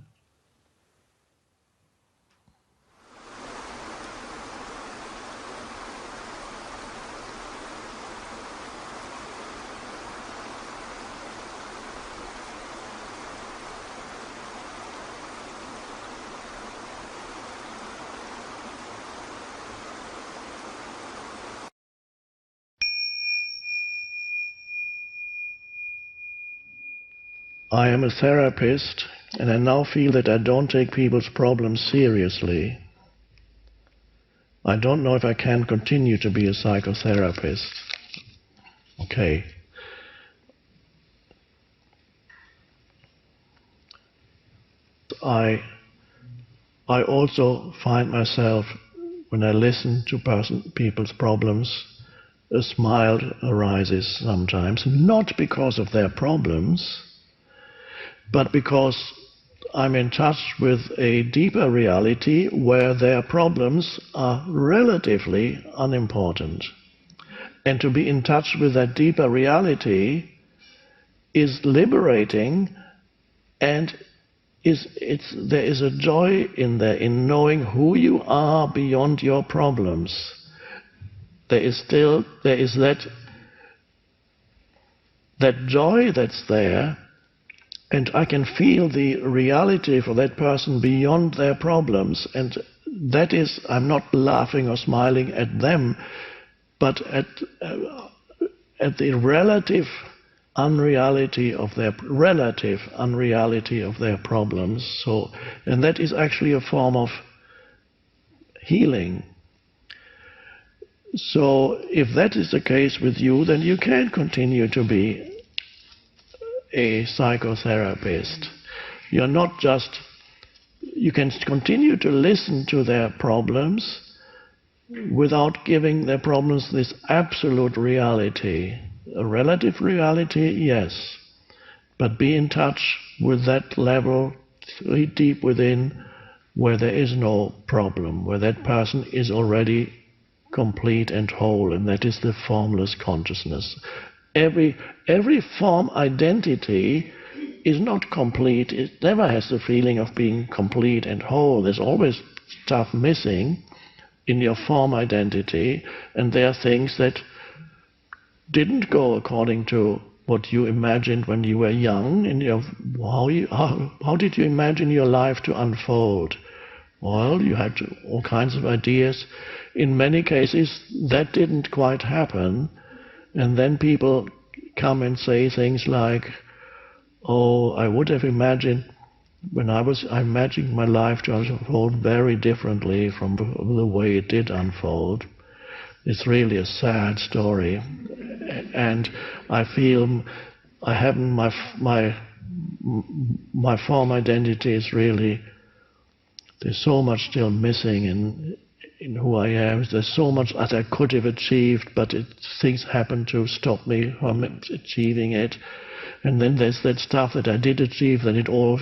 I am a therapist, and I now feel that I don't take people's problems seriously. I don't know if I can continue to be a psychotherapist. Okay. I also find myself, when I listen to people's problems, a smile arises sometimes, not because of their problems, but because I'm in touch with a deeper reality where their problems are relatively unimportant. And to be in touch with that deeper reality is liberating, and there is a joy in there, in knowing who you are beyond your problems. There is that joy that's there, and I can feel the reality for that person beyond their problems. And that is, I'm not laughing or smiling at them, but at the relative unreality of their problems. So, and that is actually a form of healing. So if that is the case with you, then you can continue to be a psychotherapist. You're not just, you can continue to listen to their problems without giving their problems this absolute reality. A relative reality, yes, but be in touch with that level deep within where there is no problem, where that person is already complete and whole, and that is the formless consciousness. Every form identity is not complete. It never has the feeling of being complete and whole. There's always stuff missing in your form identity, and there are things that didn't go according to what you imagined when you were young. And how did you imagine your life to unfold? Well, you had all kinds of ideas. In many cases, that didn't quite happen. And then people come and say things like, oh, I would have imagined, I imagined my life to unfold very differently from the way it did unfold. It's really a sad story. And I feel I haven't, my form identity is really, there's so much still missing in who I am. There's so much that I could have achieved, but things happen to stop me from achieving it. And then there's that stuff that I did achieve, then it all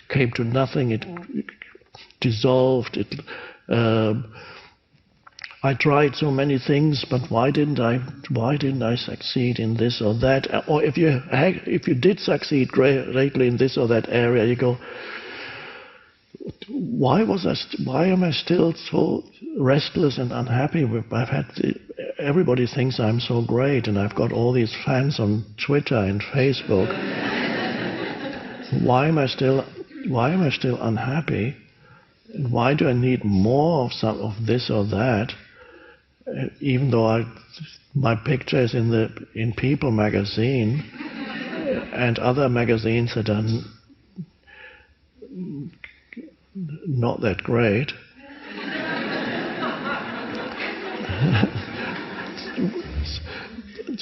came to nothing. It dissolved. I tried so many things, but why didn't I succeed in this or that? Or if you did succeed greatly in this or that area, you go, why am I still so restless and unhappy? Everybody thinks I'm so great, and I've got all these fans on Twitter and Facebook. Why am I still unhappy? And why do I need more of this or that? Even though my picture is in People magazine and other magazines that are not that great.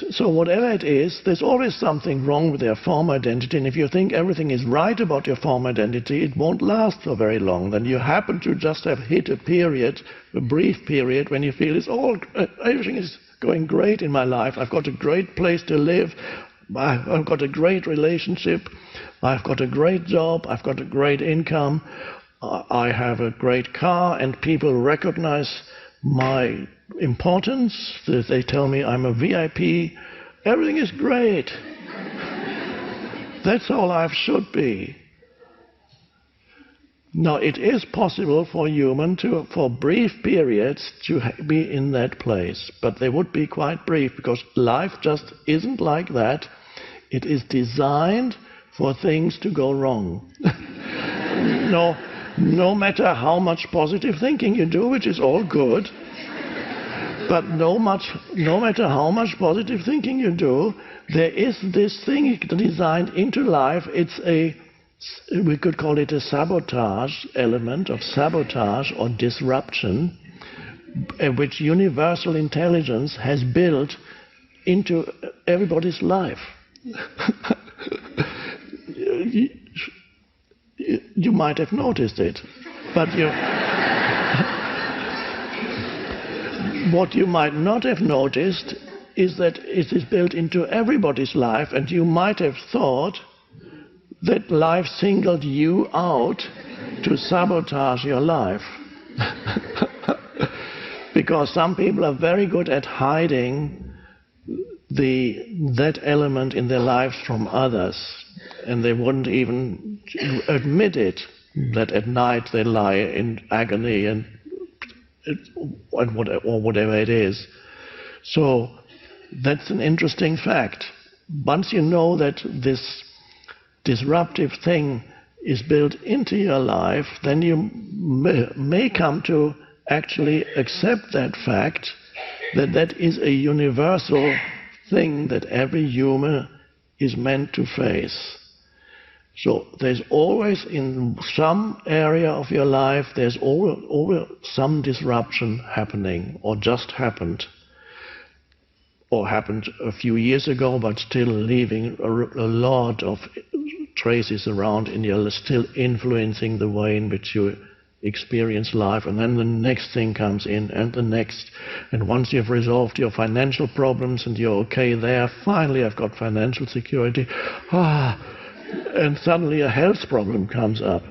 So whatever it is, there's always something wrong with their form identity, and if you think everything is right about your form identity, it won't last for very long. Then you happen to just have hit a period, a brief period, when you feel everything is going great in my life. I've got a great place to live. I've got a great relationship. I've got a great job. I've got a great income. I have a great car, and people recognize my importance. They tell me I'm a VIP. Everything is great. That's how life should be. Now, it is possible for human for brief periods to be in that place, but they would be quite brief, because life just isn't like that. It is designed for things to go wrong. No matter how much positive thinking you do, which is all good, but no matter how much positive thinking you do, there is this thing designed into life. We could call it a sabotage element of sabotage or disruption, which universal intelligence has built into everybody's life. You might have noticed it, but what you might not have noticed is that it is built into everybody's life, and you might have thought that life singled you out to sabotage your life. Because some people are very good at hiding that element in their lives from others, and they wouldn't even admit it, that at night they lie in agony or whatever it is. So that's an interesting fact. Once you know that this disruptive thing is built into your life, then you may come to actually accept that fact, that is a universal thing that every human is meant to face. So there's always, in some area of your life, there's always some disruption happening, or just happened, or happened a few years ago, but still leaving a lot of traces around in your, still influencing the way in which you experience life. And then the next thing comes in, and the next. And once you've resolved your financial problems and you're okay there, finally I've got financial security, and suddenly a health problem comes up.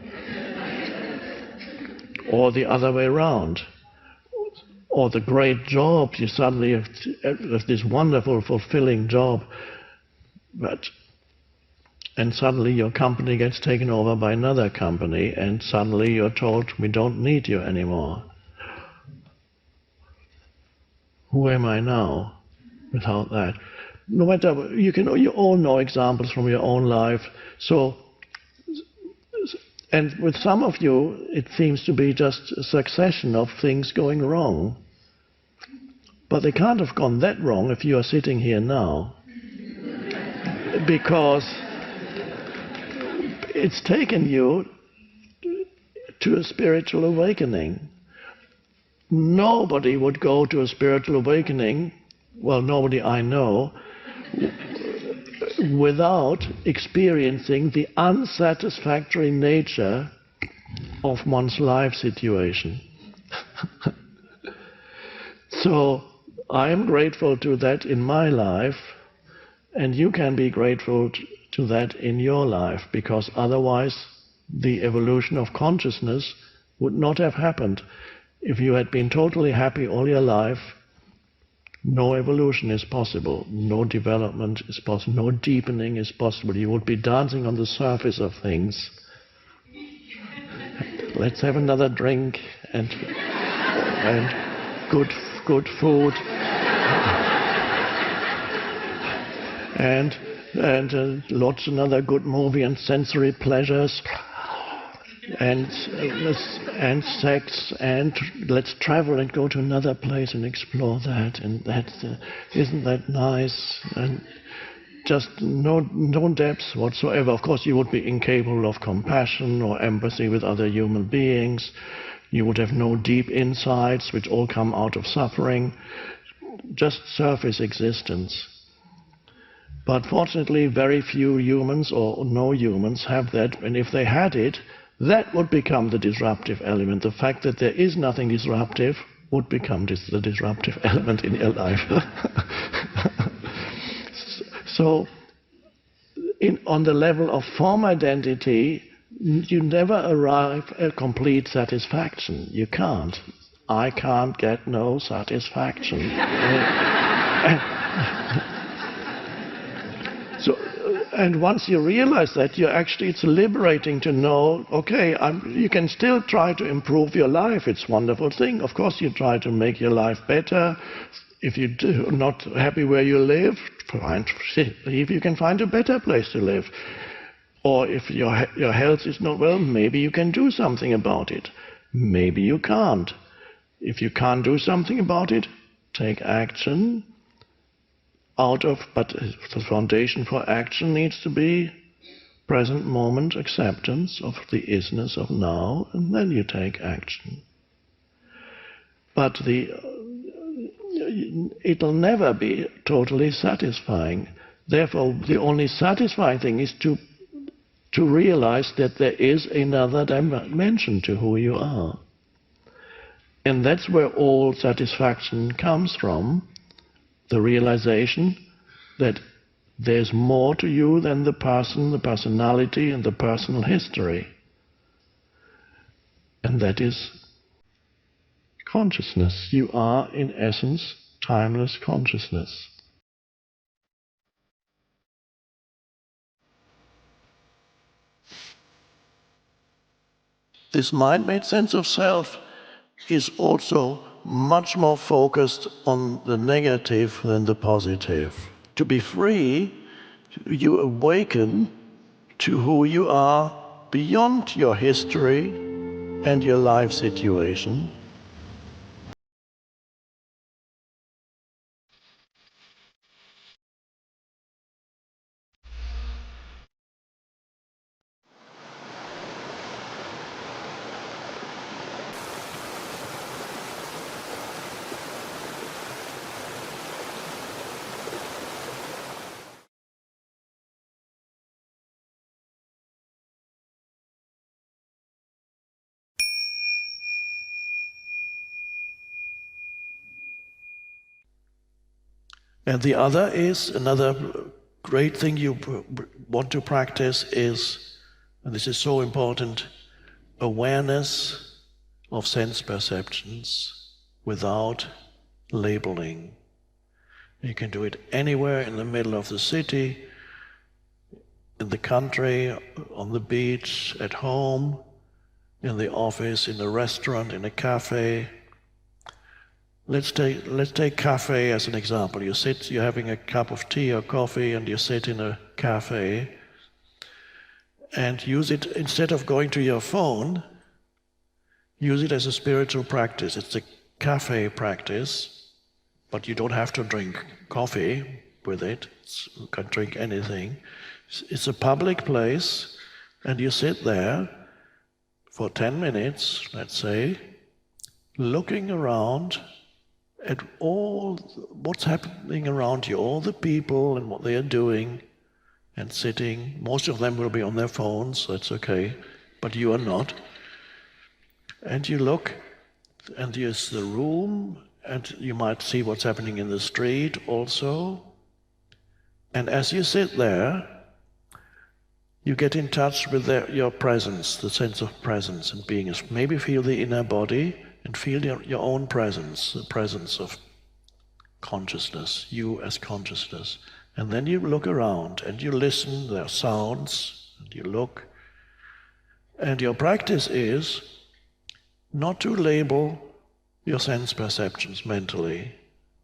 Or the other way around. Or the great job, you suddenly have this wonderful, fulfilling job, and suddenly your company gets taken over by another company, and suddenly you're told, we don't need you anymore. Who am I now without that? No matter, you all know examples from your own life. So, and with some of you, it seems to be just a succession of things going wrong. But they can't have gone that wrong if you are sitting here now. Because it's taken you to a spiritual awakening. Nobody would go to a spiritual awakening, well, nobody I know, without experiencing the unsatisfactory nature of one's life situation. So I am grateful to that in my life, and you can be grateful to that in your life, because otherwise the evolution of consciousness would not have happened. If you had been totally happy all your life, no evolution is possible, no development is possible, no deepening is possible. You would be dancing on the surface of things. Let's have another drink and good food and lots another good movie and sensory pleasures and sex, and let's travel and go to another place and explore that, and isn't that nice? And just no depths whatsoever. Of course, you would be incapable of compassion or empathy with other human beings. You would have no deep insights, which all come out of suffering. Just surface existence. But fortunately, very few humans or no humans have that, and if they had it, that would become the disruptive element. The fact that there is nothing disruptive would become the disruptive element in your life. So, on the level of form identity, you never arrive at complete satisfaction. You can't. I can't get no satisfaction. And once you realize that, it's liberating to know, okay, you can still try to improve your life. It's a wonderful thing. Of course, you try to make your life better. If you're not happy where you live, see if you can find a better place to live. Or if your health is not well, maybe you can do something about it. Maybe you can't. If you can't do something about it, take action. But the foundation for action needs to be present moment acceptance of the isness of now, and then you take action. But it'll never be totally satisfying. Therefore, the only satisfying thing is to realize that there is another dimension to who you are. And that's where all satisfaction comes from. The realization that there's more to you than the person, the personality, and the personal history. And that is consciousness. You are, in essence, timeless consciousness. This mind-made sense of self is also much more focused on the negative than the positive. To be free, you awaken to who you are beyond your history and your life situation. And the other is, another great thing you want to practice is, and this is so important, awareness of sense perceptions without labeling. You can do it anywhere, in the middle of the city, in the country, on the beach, at home, in the office, in a restaurant, in a cafe. Let's take cafe as an example. You're having a cup of tea or coffee, and you sit in a cafe, and use it, instead of going to your phone, use it as a spiritual practice. It's a cafe practice, but you don't have to drink coffee with it. You can drink anything. It's a public place, and you sit there for 10 minutes, let's say, looking around at all what's happening around you, all the people and what they are doing and sitting. Most of them will be on their phones, that's okay, but you are not. And you look, and here's the room, and you might see what's happening in the street also. And as you sit there, you get in touch with your presence, the sense of presence and beingness. Maybe feel the inner body, and feel your own presence, the presence of consciousness, you as consciousness. And then you look around and you listen, there are sounds, and you look. And your practice is not to label your sense perceptions mentally.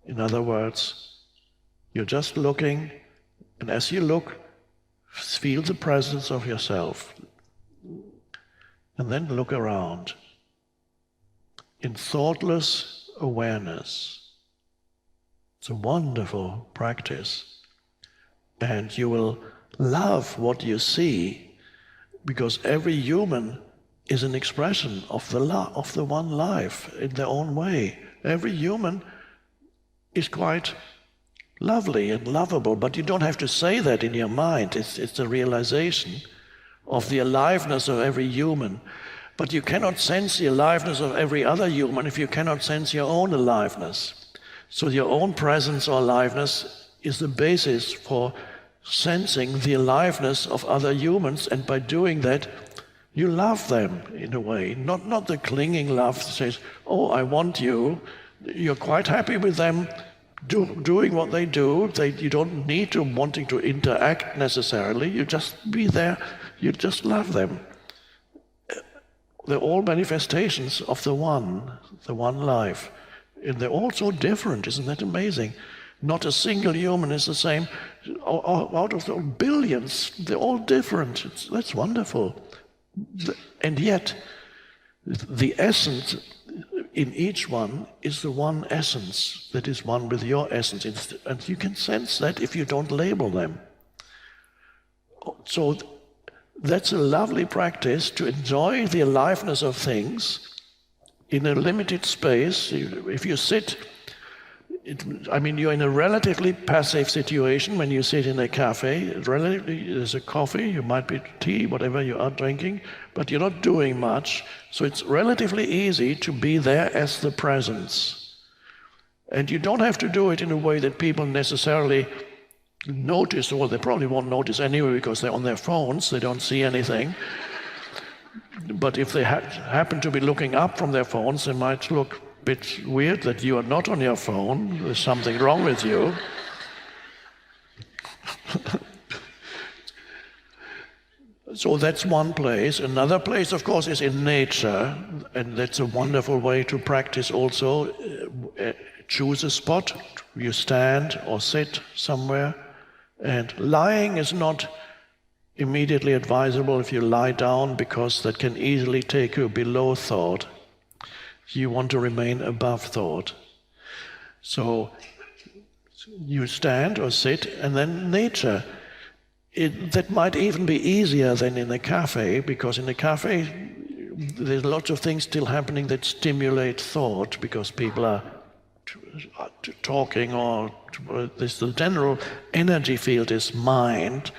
In other words, you're just looking, and as you look, feel the presence of yourself. And then look around in thoughtless awareness. It's a wonderful practice. And you will love what you see, because every human is an expression of the one life in their own way. Every human is quite lovely and lovable, but you don't have to say that in your mind. It's the realization of the aliveness of every human. But you cannot sense the aliveness of every other human if you cannot sense your own aliveness. So your own presence or aliveness is the basis for sensing the aliveness of other humans, and by doing that, you love them in a way. Not the clinging love that says, oh, I want you. You're quite happy with them doing what they do. You don't need to wanting to interact necessarily. You just be there. You just love them. They're all manifestations of the one life. And they're all so different. Isn't that amazing? Not a single human is the same. Out of the billions, they're all different. That's wonderful. And yet, the essence in each one is the one essence that is one with your essence. And you can sense that if you don't label them. So that's a lovely practice to enjoy the aliveness of things in a limited space. If you sit, you're in a relatively passive situation when you sit in a cafe. There's a coffee, you might be tea, whatever you are drinking, but you're not doing much. So it's relatively easy to be there as the presence. And you don't have to do it in a way that people necessarily notice, or they probably won't notice anyway because they're on their phones, they don't see anything. But if they happen to be looking up from their phones, they might look a bit weird that you are not on your phone. There's something wrong with you. So that's one place. Another place, of course, is in nature, and that's a wonderful way to practice also. Choose a spot, you stand or sit somewhere, and lying is not immediately advisable if you lie down, because that can easily take you below thought. You want to remain above thought. So you stand or sit, and then nature. That might even be easier than in a cafe, because in a cafe there's lots of things still happening that stimulate thought, because people are talking, or the general energy field is mind.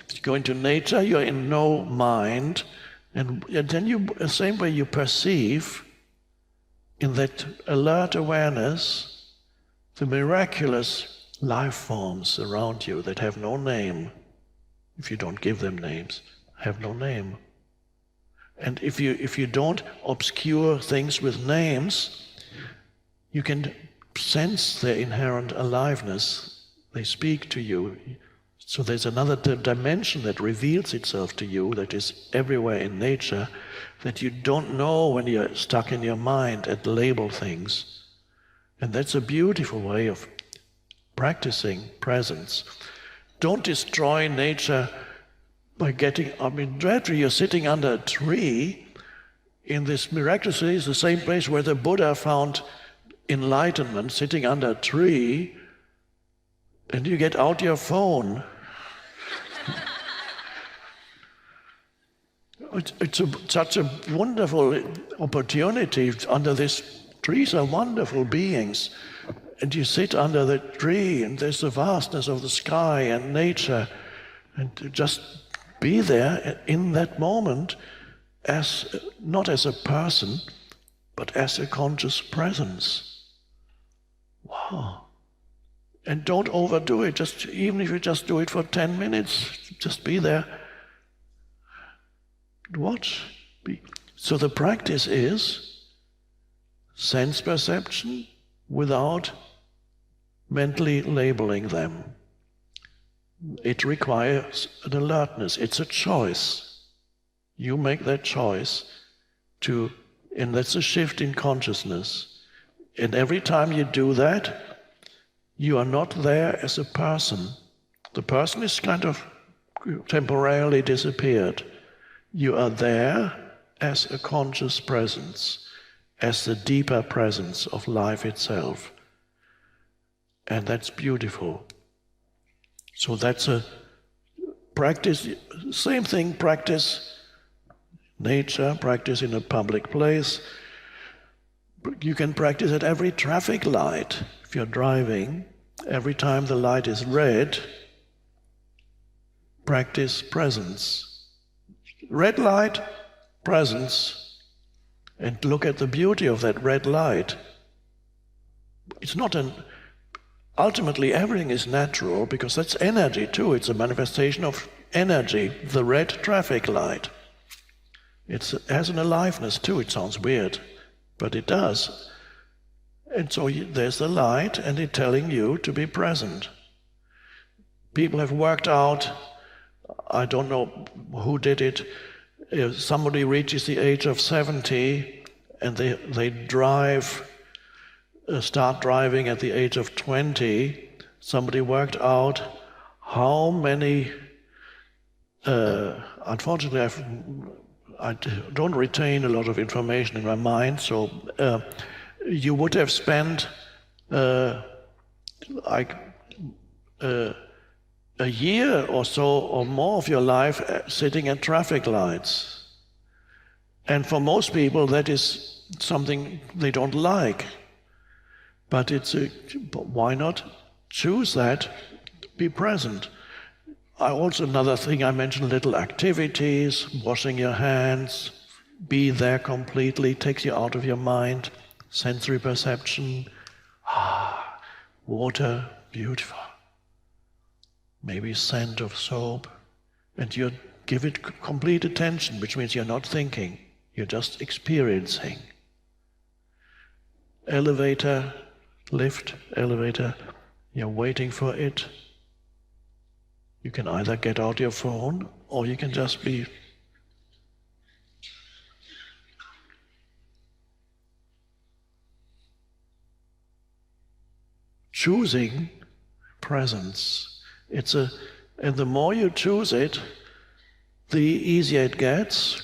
If you go into nature, you're in no mind, and then the same way you perceive in that alert awareness the miraculous life forms around you that have no name. If you don't give them names, have no name. And if you don't obscure things with names, you can sense their inherent aliveness. They speak to you. So there's another dimension that reveals itself to you that is everywhere in nature, that you don't know when you're stuck in your mind and label things. And that's a beautiful way of practicing presence. Don't destroy nature by directly you're sitting under a tree in this miraculous place, the same place where the Buddha found enlightenment, sitting under a tree, and you get out your phone. It's such a wonderful opportunity under this. Trees are wonderful beings. And you sit under the tree, and there's the vastness of the sky and nature, and to just be there in that moment, as not as a person, but as a conscious presence. Wow. And don't overdo it. Even if you just do it for 10 minutes, just be there. Watch. So the practice is sense perception without mentally labeling them. It requires an alertness. It's a choice. You make that choice and that's a shift in consciousness. And every time you do that, you are not there as a person. The person is kind of temporarily disappeared. You are there as a conscious presence, as the deeper presence of life itself. And that's beautiful. So that's a practice, same thing, practice nature, practice in a public place. You can practice at every traffic light if you're driving. every time the light is red, practice presence. Red light, presence, and look at the beauty of that red light. It's not ultimately everything is natural because that's energy too. It's a manifestation of energy, the red traffic light. It has an aliveness too. It sounds weird, but it does. And so there's the light and it's telling you to be present. People have worked out, I don't know who did it, if somebody reaches the age of 70 and they start driving at the age of 20, somebody worked out how many, unfortunately I don't retain a lot of information in my mind, so you would have spent a year or so or more of your life sitting at traffic lights. And for most people that is something they don't like. But why not choose that, be present. Another thing I mentioned, little activities, washing your hands, be there completely, takes you out of your mind, sensory perception, water, beautiful. Maybe scent of soap, and you give it complete attention, which means you're not thinking, you're just experiencing. Elevator, lift, elevator, you're waiting for it. You can either get out your phone or you can just be choosing presence. And the more you choose it, the easier it gets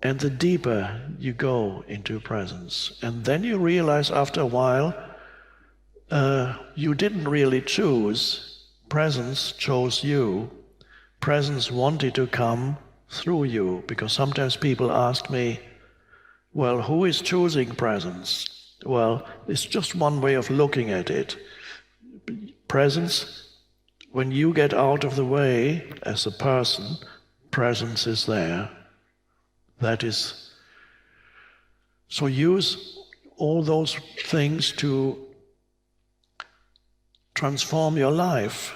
and the deeper you go into presence. And then you realize after a while, you didn't really choose. Presence chose you. Presence wanted to come through you, because sometimes people ask me, well, who is choosing presence? Well, it's just one way of looking at it. Presence, when you get out of the way as a person, presence is there. That is, so use all those things to transform your life.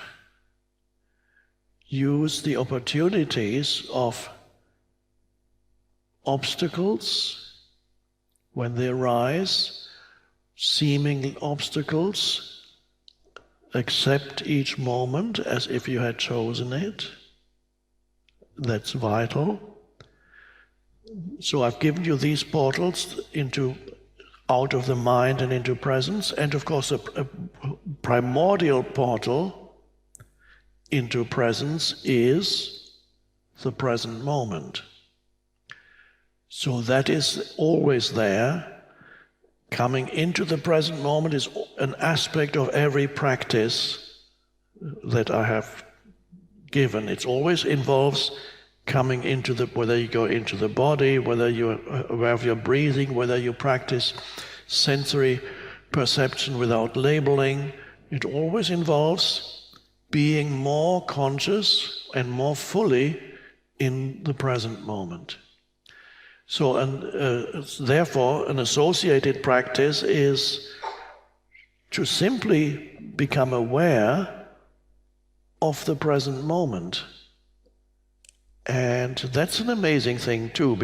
Use the opportunities of obstacles when they arise, seeming obstacles. Accept each moment as if you had chosen it. That's vital. So I've given you these portals out of the mind and into presence, and of course a primordial portal into presence is the present moment. So that is always there. Coming into the present moment is an aspect of every practice that I have given. It always involves coming into whether you go into the body, whether you're aware of your breathing, whether you practice sensory perception without labeling. It always involves being more conscious and more fully in the present moment. So, therefore, an associated practice is to simply become aware of the present moment. And that's an amazing thing too,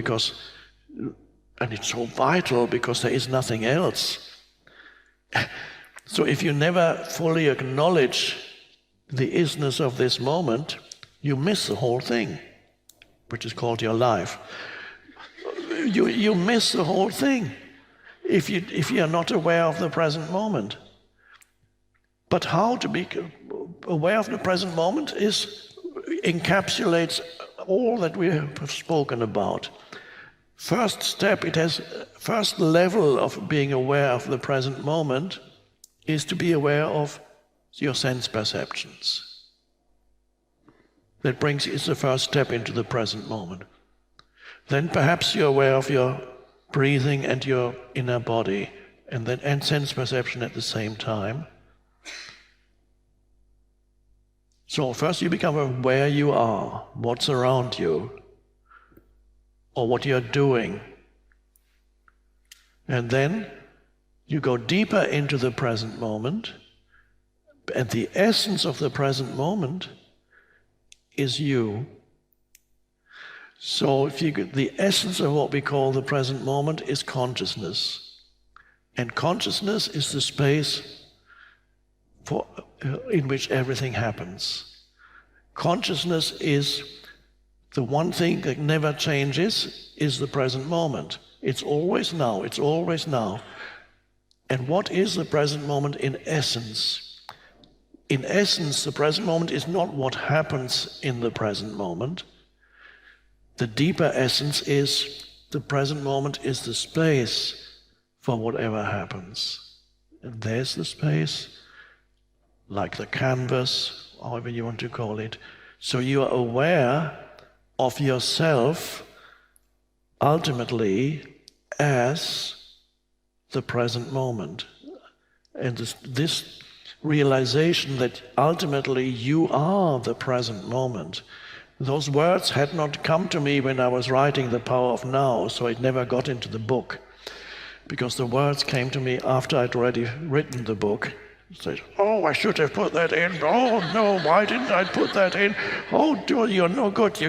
and it's so vital because there is nothing else. So if you never fully acknowledge the isness of this moment, you miss the whole thing, which is called your life. You miss the whole thing if you are not aware of the present moment. But how to be aware of the present moment encapsulates all that we have spoken about. First step, first level of being aware of the present moment is to be aware of your sense perceptions. It's the first step into the present moment. Then perhaps you're aware of your breathing and your inner body, and sense perception at the same time. So first you become aware where you are, what's around you, or what you're doing. And then you go deeper into the present moment, and the essence of the present moment is you. So the essence of what we call the present moment is consciousness. And consciousness is the space in which everything happens. Consciousness is the one thing that never changes, is the present moment. It's always now, it's always now. And what is the present moment in essence? In essence, the present moment is not what happens in the present moment. The deeper essence is the present moment is the space for whatever happens. And there's the space, like the canvas, however you want to call it. So you are aware of yourself ultimately as the present moment. And this realization that ultimately you are the present moment. Those words had not come to me when I was writing The Power of Now, so it never got into the book. Because the words came to me after I'd already written the book. Said, oh, I should have put that in. Oh, no, why didn't I put that in? Oh, you're no good.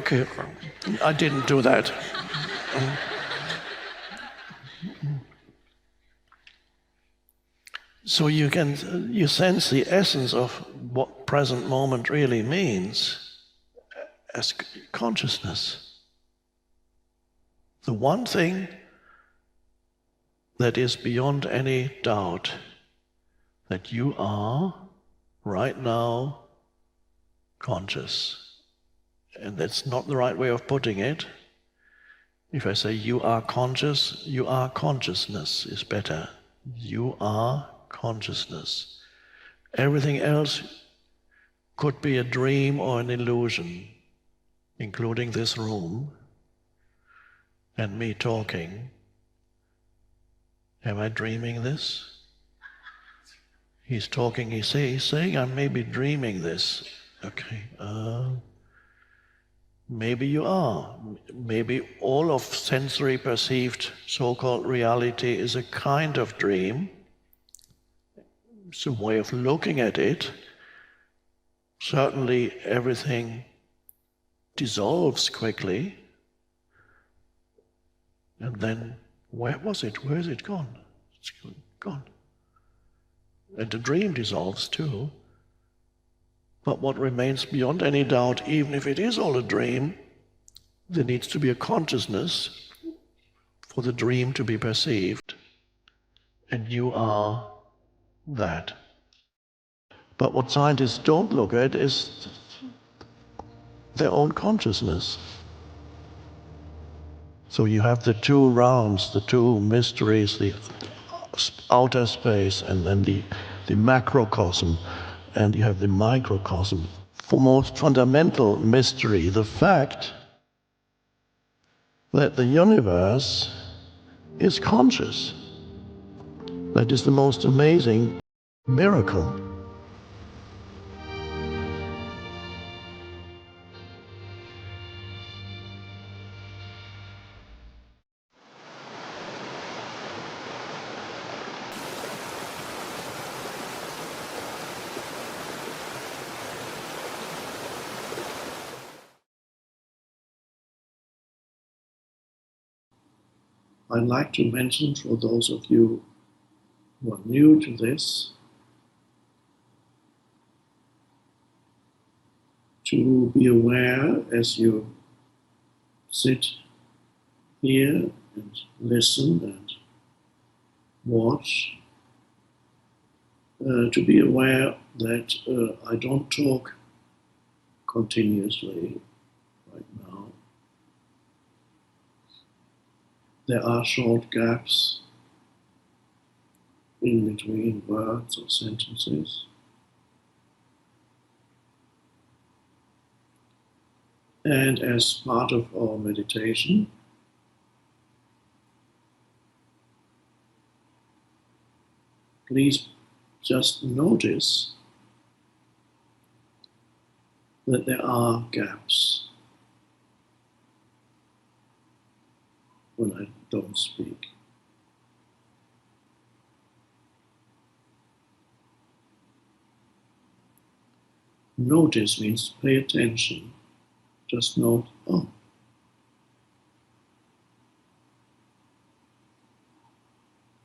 I didn't do that. So you sense the essence of what present moment really means as consciousness. The one thing that is beyond any doubt, that you are right now conscious. And that's not the right way of putting it. If I say you are conscious, you are consciousness is better. You are consciousness. Everything else could be a dream or an illusion, including this room and me talking. Am I dreaming this? He's talking, he's saying I may be dreaming this. Okay, maybe you are. Maybe all of sensory perceived so-called reality is a kind of dream. It's a way of looking at it. Certainly everything dissolves quickly. And then, where was it? Where is it gone? It's gone. And the dream dissolves too. But what remains beyond any doubt, even if it is all a dream, there needs to be a consciousness for the dream to be perceived. And you are that. But what scientists don't look at is their own consciousness. So you have the two realms, the two mysteries, the outer space and then the macrocosm, and you have the microcosm. For most fundamental mystery, the fact that the universe is conscious. That is the most amazing miracle. I'd like to mention for those of you who are new to this, to be aware as you sit here and listen and watch, to be aware that I don't talk continuously right now. There are short gaps in between words or sentences. And as part of our meditation, please just notice that there are gaps when I don't speak. Notice means pay attention. Just note, oh.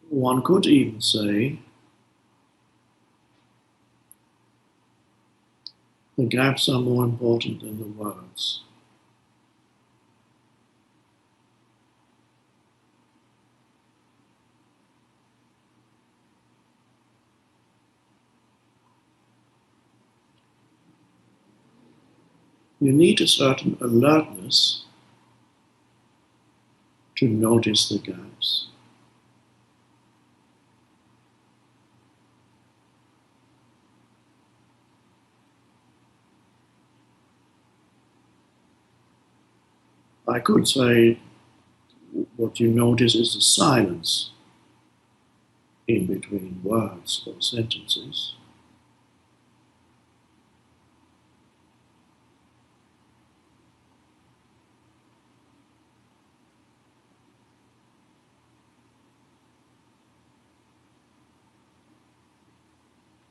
One could even say, the gaps are more important than the words. You need a certain alertness to notice the gaps. I could say what you notice is the silence in between words or sentences.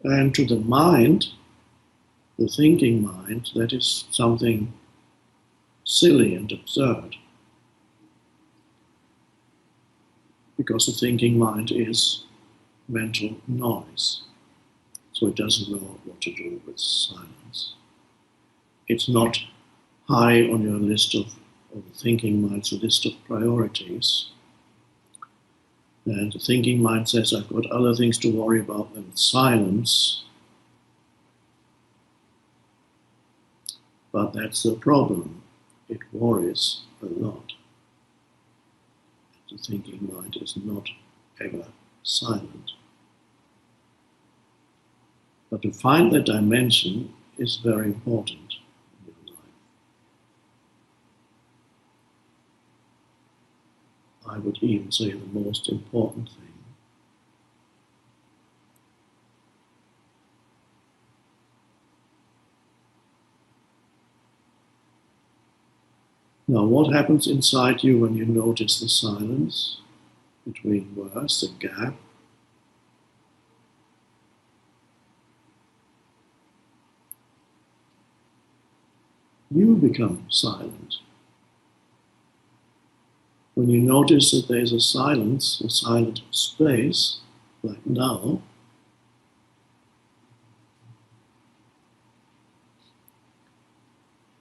And to the mind, the thinking mind, that is something silly and absurd. Because the thinking mind is mental noise. So it doesn't know what to do with silence. It's not high on your list of the thinking mind's list of priorities. And the thinking mind says, I've got other things to worry about than silence. But that's the problem. It worries a lot. The thinking mind is not ever silent. But to find that dimension is very important in your life. I would even say the most important thing. Now, what happens inside you when you notice the silence between words, the gap? You become silent. When you notice that there's a silence, a silent space, like now,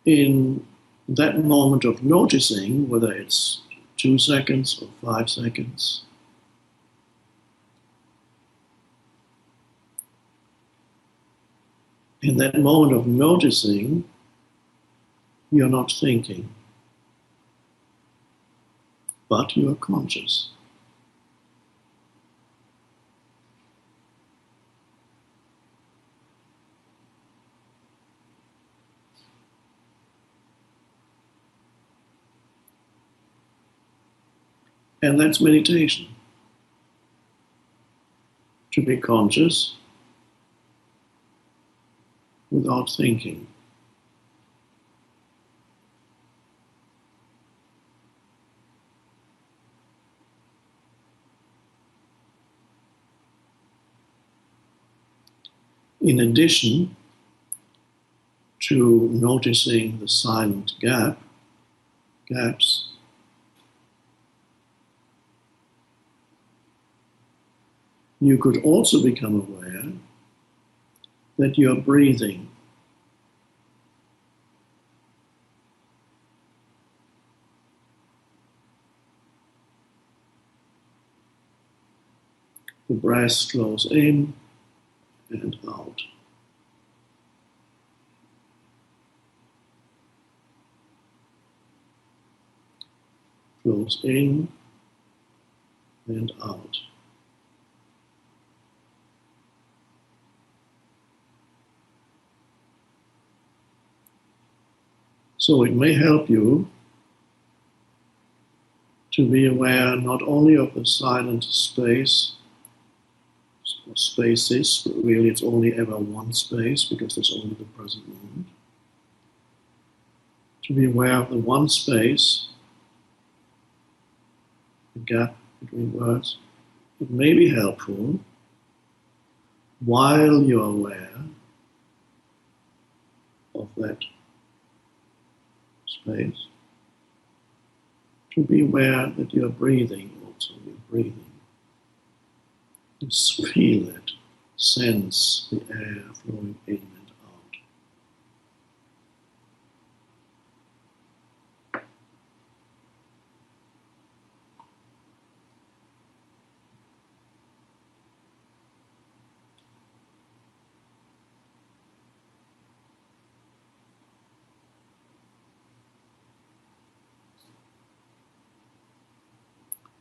in that moment of noticing, whether it's 2 seconds or 5 seconds, in that moment of noticing, you're not thinking, but you are conscious. And that's meditation. To be conscious without thinking. In addition to noticing the silent gaps, you could also become aware that you're breathing. The breath flows in and out. Flows in and out. So it may help you to be aware not only of the silent space, or spaces, but really it's only ever one space because there's only the present moment. to be aware of the one space, the gap between words. It may be helpful while you're aware of that space to be aware that you're breathing also. You're breathing. Just feel it, sense the air flowing in and out.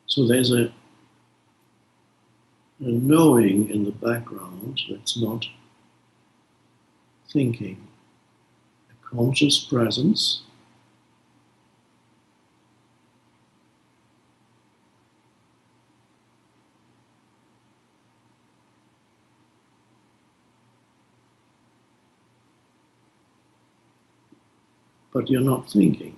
So there's a knowing in the background that's not thinking, a conscious presence, but you're not thinking.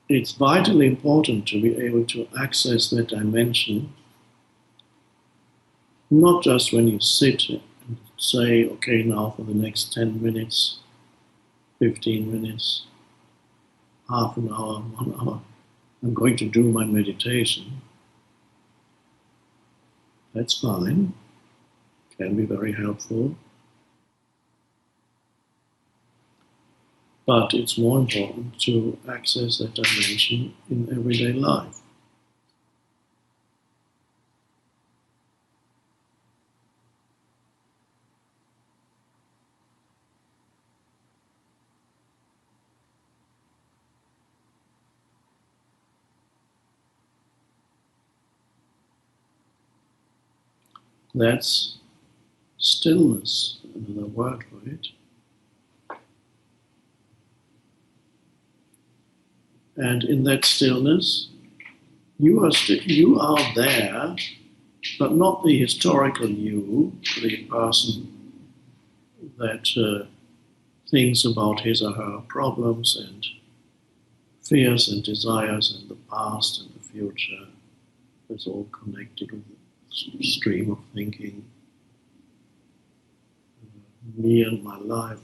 It's vitally important to be able to access that dimension, not just when you sit and say, okay, now for the next 10 minutes, 15 minutes, half an hour, 1 hour, I'm going to do my meditation. That's fine, can be very helpful. But it's more important to access that dimension in everyday life. That's stillness, another word for it. And in that stillness, you are there, but not the historical you, the person that thinks about his or her problems and fears and desires and the past and the future. That's all connected with the stream of thinking. Me and my life.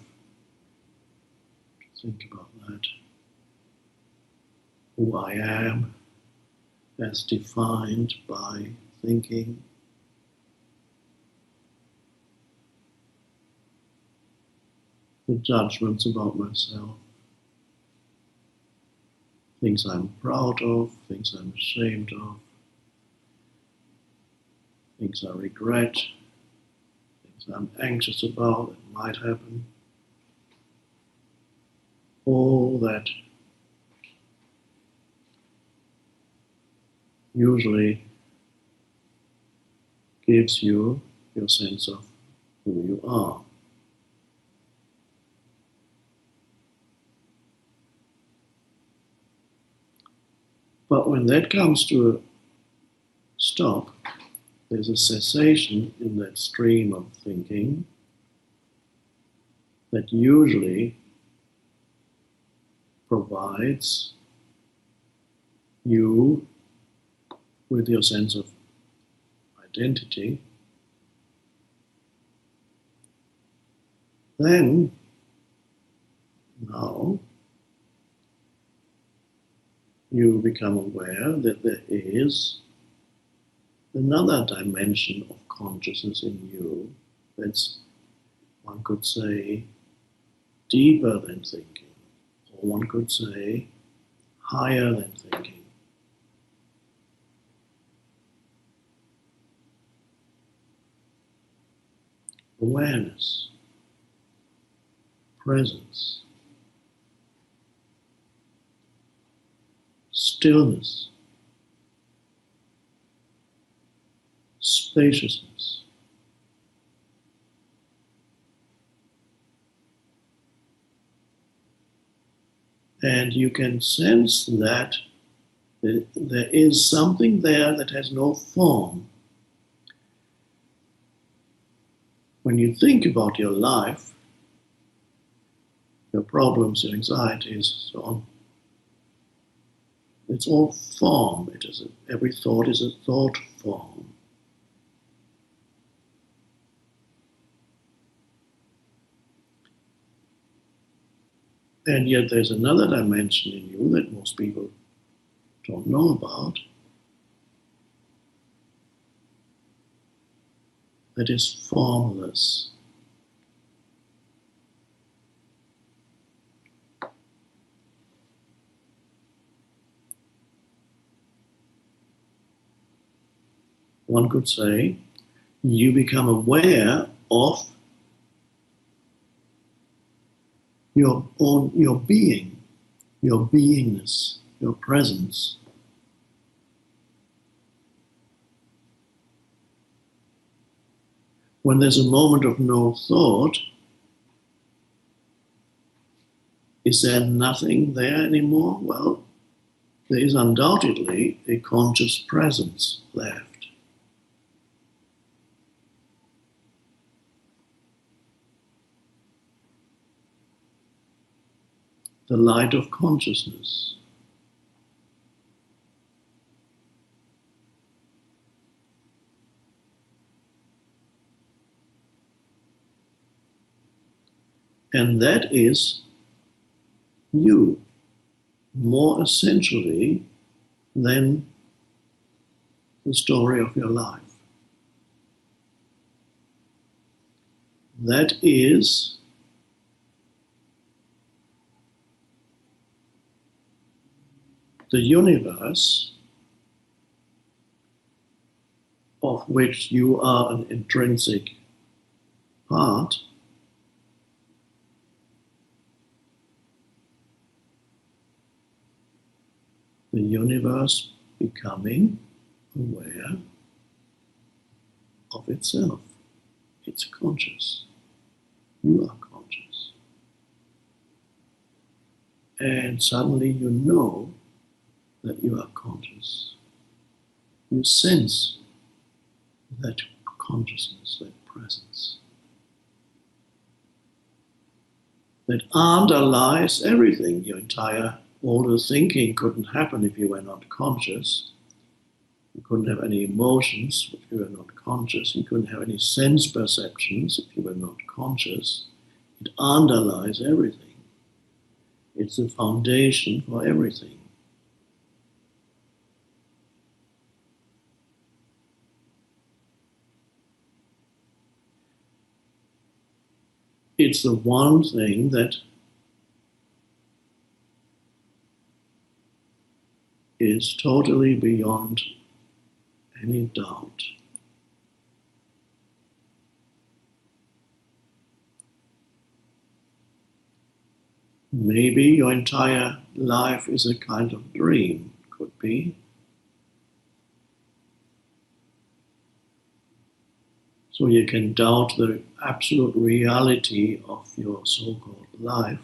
Think about that. Who I am as defined by thinking. The judgments about myself. Things I'm proud of, things I'm ashamed of, things I regret, things I'm anxious about that might happen. All that usually gives you your sense of who you are. But when that comes to a stop, there's a cessation in that stream of thinking that usually provides you with your sense of identity. Then, now, you become aware that there is another dimension of consciousness in you that's, one could say, deeper than thinking, or one could say, higher than thinking. Awareness, presence, stillness, spaciousness. And you can sense that there is something there that has no form. When you think about your life, your problems, your anxieties, so on, it's all form. Every thought is a thought form. And yet there's another dimension in you that most people don't know about, that is formless. One could say, you become aware of your being, your beingness, your presence. When there's a moment of no thought, is there nothing there anymore? Well, there is undoubtedly a conscious presence left. The light of consciousness. And that is you, more essentially than the story of your life. That is the universe of which you are an intrinsic part. The universe becoming aware of itself. It's conscious. You are conscious. And suddenly you know that you are conscious. You sense that consciousness, that presence. That underlies everything. All the thinking couldn't happen if you were not conscious. You couldn't have any emotions if you were not conscious. You couldn't have any sense perceptions if you were not conscious. It underlies everything. It's the foundation for everything. It's the one thing that is totally beyond any doubt. Maybe your entire life is a kind of dream, could be. So you can doubt the absolute reality of your so-called life.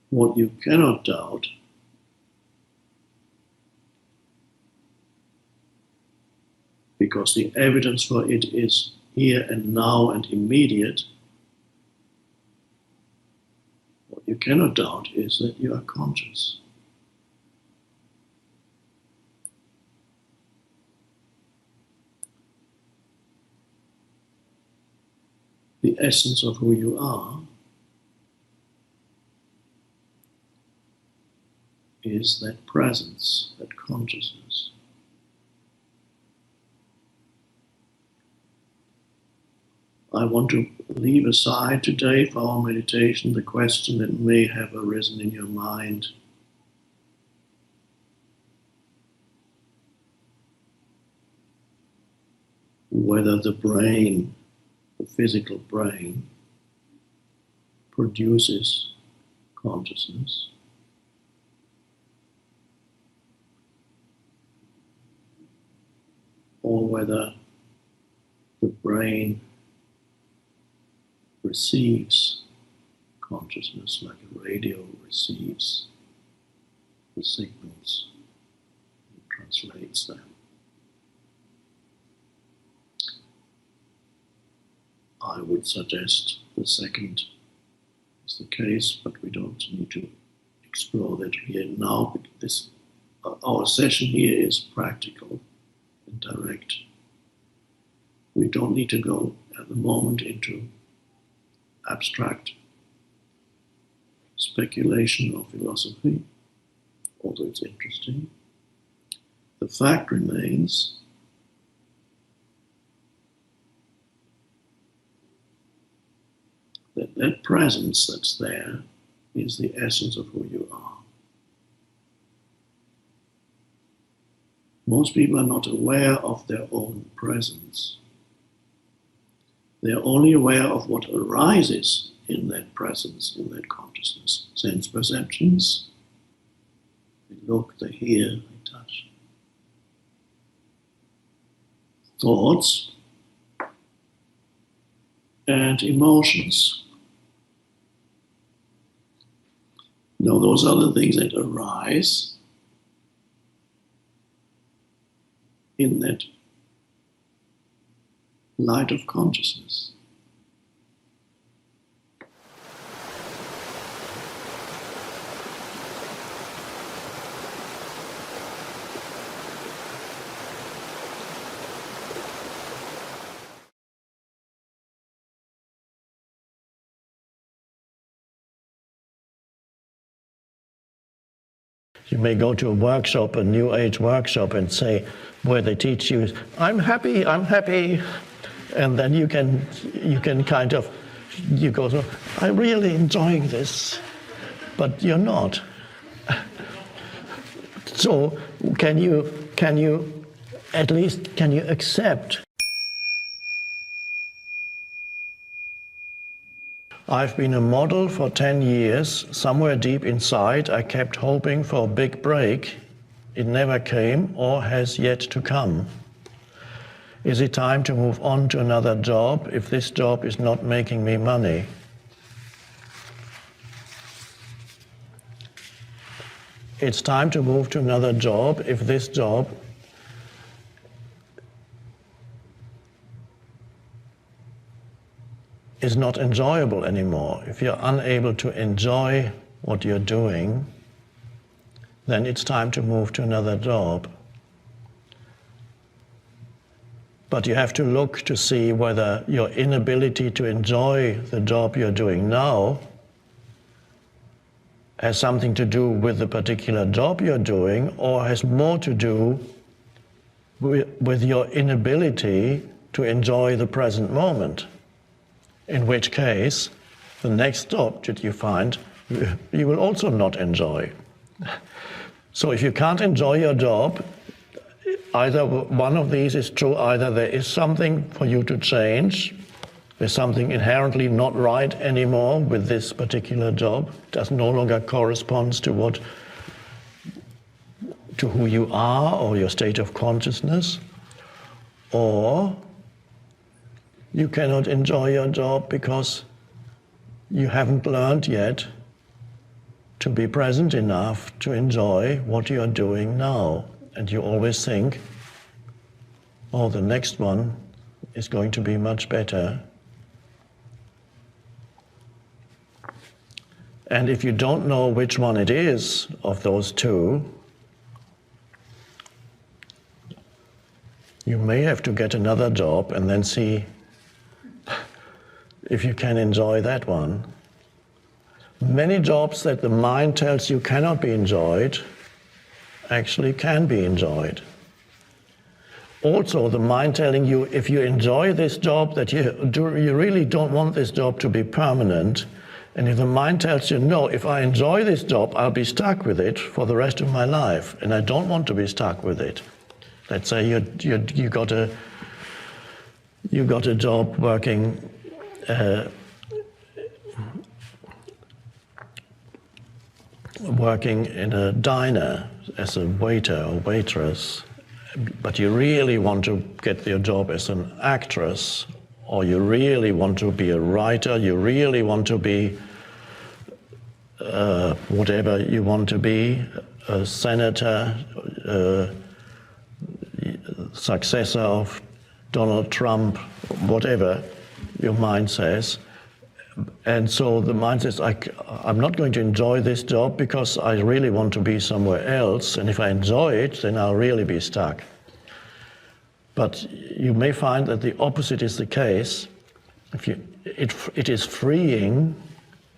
What you cannot doubt because the evidence for it is here and now and immediate. What you cannot doubt is that you are conscious. The essence of who you are is that presence, that consciousness. I want to leave aside today for our meditation the question that may have arisen in your mind. Whether the brain, the physical brain, produces consciousness, or whether the brain receives consciousness like a radio receives the signals and translates them. I would suggest the second is the case, but we don't need to explore that here now. Our session here is practical and direct. We don't need to go at the moment into abstract speculation or philosophy, although it's interesting. The fact remains that that presence that's there is the essence of who you are. Most people are not aware of their own presence. They're only aware of what arises in that presence, in that consciousness. Sense perceptions, they look, they hear, they touch. Thoughts and emotions. Now, those are the things that arise in that light of consciousness. You may go to a workshop, a New Age workshop, and say, where they teach you, I'm happy, and then you can kind of, you go, I'm really enjoying this, but you're not. So can you at least accept? I've been a model for 10 years. Somewhere deep inside, I kept hoping for a big break. It never came or has yet to come. Is it time to move on to another job if this job is not making me money? It's time to move to another job if this job is not enjoyable anymore. If you're unable to enjoy what you're doing, then it's time to move to another job. But you have to look to see whether your inability to enjoy the job you're doing now has something to do with the particular job you're doing, or has more to do with your inability to enjoy the present moment. In which case, the next job that you find, you will also not enjoy. So if you can't enjoy your job, either one of these is true. Either there is something for you to change, there's something inherently not right anymore with this particular job, it no longer corresponds to who you are or your state of consciousness, or you cannot enjoy your job because you haven't learned yet to be present enough to enjoy what you are doing now. And you always think, oh, the next one is going to be much better. And if you don't know which one it is of those two, you may have to get another job and then see if you can enjoy that one. Many jobs that the mind tells you cannot be enjoyed actually can be enjoyed. Also, the mind telling you, if you enjoy this job, that you really don't want this job to be permanent, and if the mind tells you, no, if I enjoy this job, I'll be stuck with it for the rest of my life, and I don't want to be stuck with it. Let's say you got a job working working in a diner as a waiter or waitress, but you really want to get your job as an actress or you really want to be a writer, you really want to be whatever you want to be, a senator, successor of Donald Trump, whatever your mind says. And so the mind says, I'm not going to enjoy this job because I really want to be somewhere else, and if I enjoy it, then I'll really be stuck. But you may find that the opposite is the case. It is freeing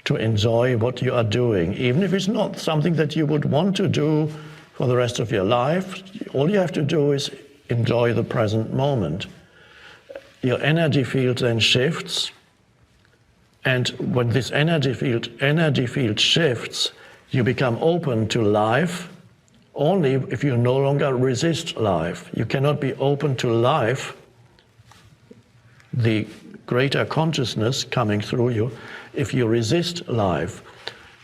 to enjoy what you are doing, even if it's not something that you would want to do for the rest of your life. All you have to do is enjoy the present moment. Your energy field then shifts, and when this energy field shifts, you become open to life only if you no longer resist life. You cannot be open to life, the greater consciousness coming through you, if you resist life.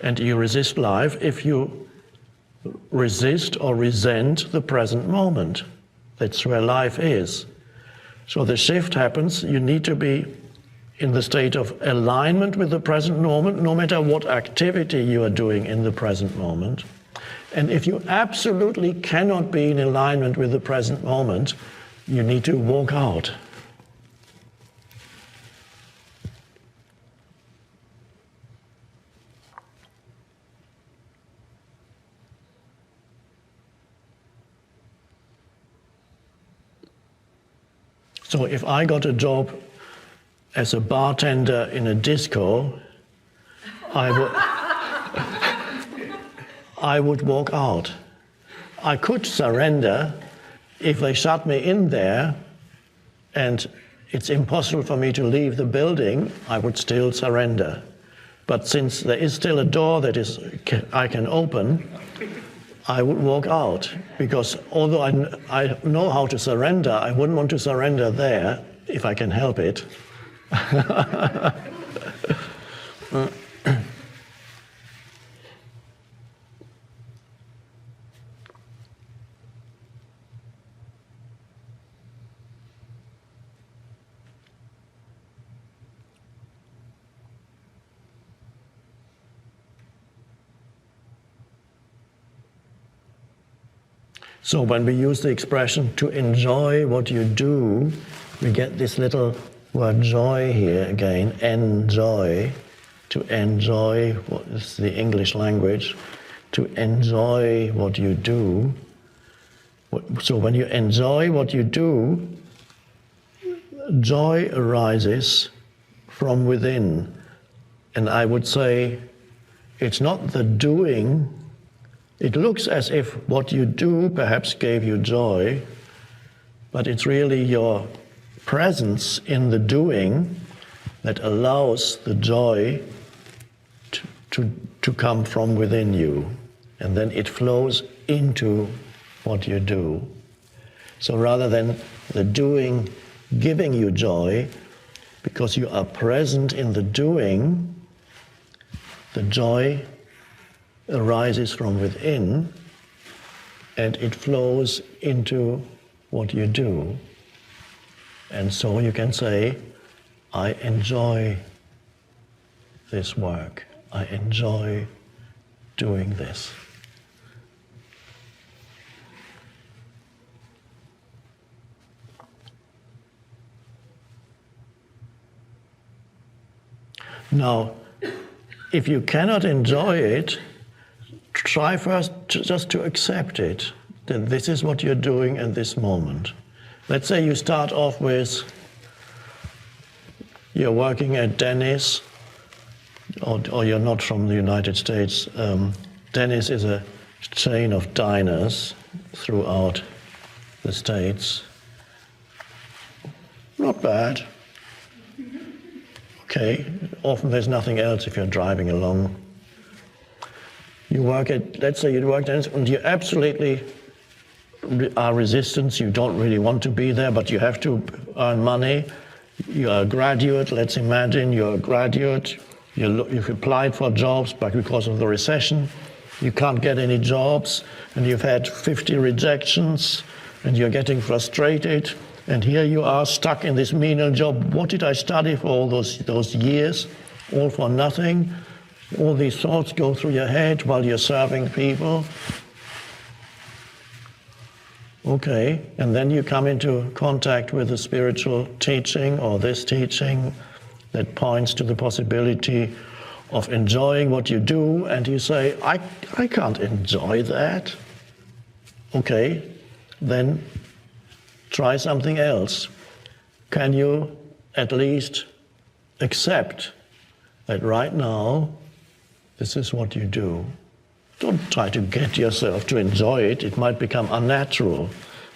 And you resist life if you resist or resent the present moment. That's where life is. So the shift happens. You need to be in the state of alignment with the present moment, no matter what activity you are doing in the present moment. And if you absolutely cannot be in alignment with the present moment, you need to walk out. So if I got a job as a bartender in a disco, I would walk out. I could surrender if they shut me in there and it's impossible for me to leave the building. I would still surrender. But since there is still a door that I can open, I would walk out, because although I know how to surrender, I wouldn't want to surrender there if I can help it. So when we use the expression to enjoy what you do, we get this little word joy here again, enjoy, to enjoy what is the English language, to enjoy what you do. So when you enjoy what you do, joy arises from within. And I would say it's not the doing. It looks as if what you do perhaps gave you joy, but it's really your presence in the doing that allows the joy to come from within you. And then it flows into what you do. So rather than the doing giving you joy, because you are present in the doing, the joy arises from within and it flows into what you do. And so you can say, I enjoy this work. I enjoy doing this. Now, if you cannot enjoy it, try first just to accept it, that this is what you're doing in this moment. Let's say you start off with, you're working at Denny's, or you're not from the United States. Denny's is a chain of diners throughout the States. Not bad. Okay, often there's nothing else if you're driving along. You work at, let's say you work at Denny's, and you absolutely are resistant. You don't really want to be there, but you have to earn money. You're a graduate, let's imagine you're a graduate. You've applied for jobs, but because of the recession, you can't get any jobs, and you've had 50 rejections, and you're getting frustrated, And here you are stuck in this menial job. What did I study for all those years? All for nothing. All these thoughts go through your head while you're serving people. Okay, and then you come into contact with a spiritual teaching or this teaching that points to the possibility of enjoying what you do, and you say, I can't enjoy that. Okay, then try something else. Can you at least accept that right now this is what you do? Don't try to get yourself to enjoy it. It might become unnatural.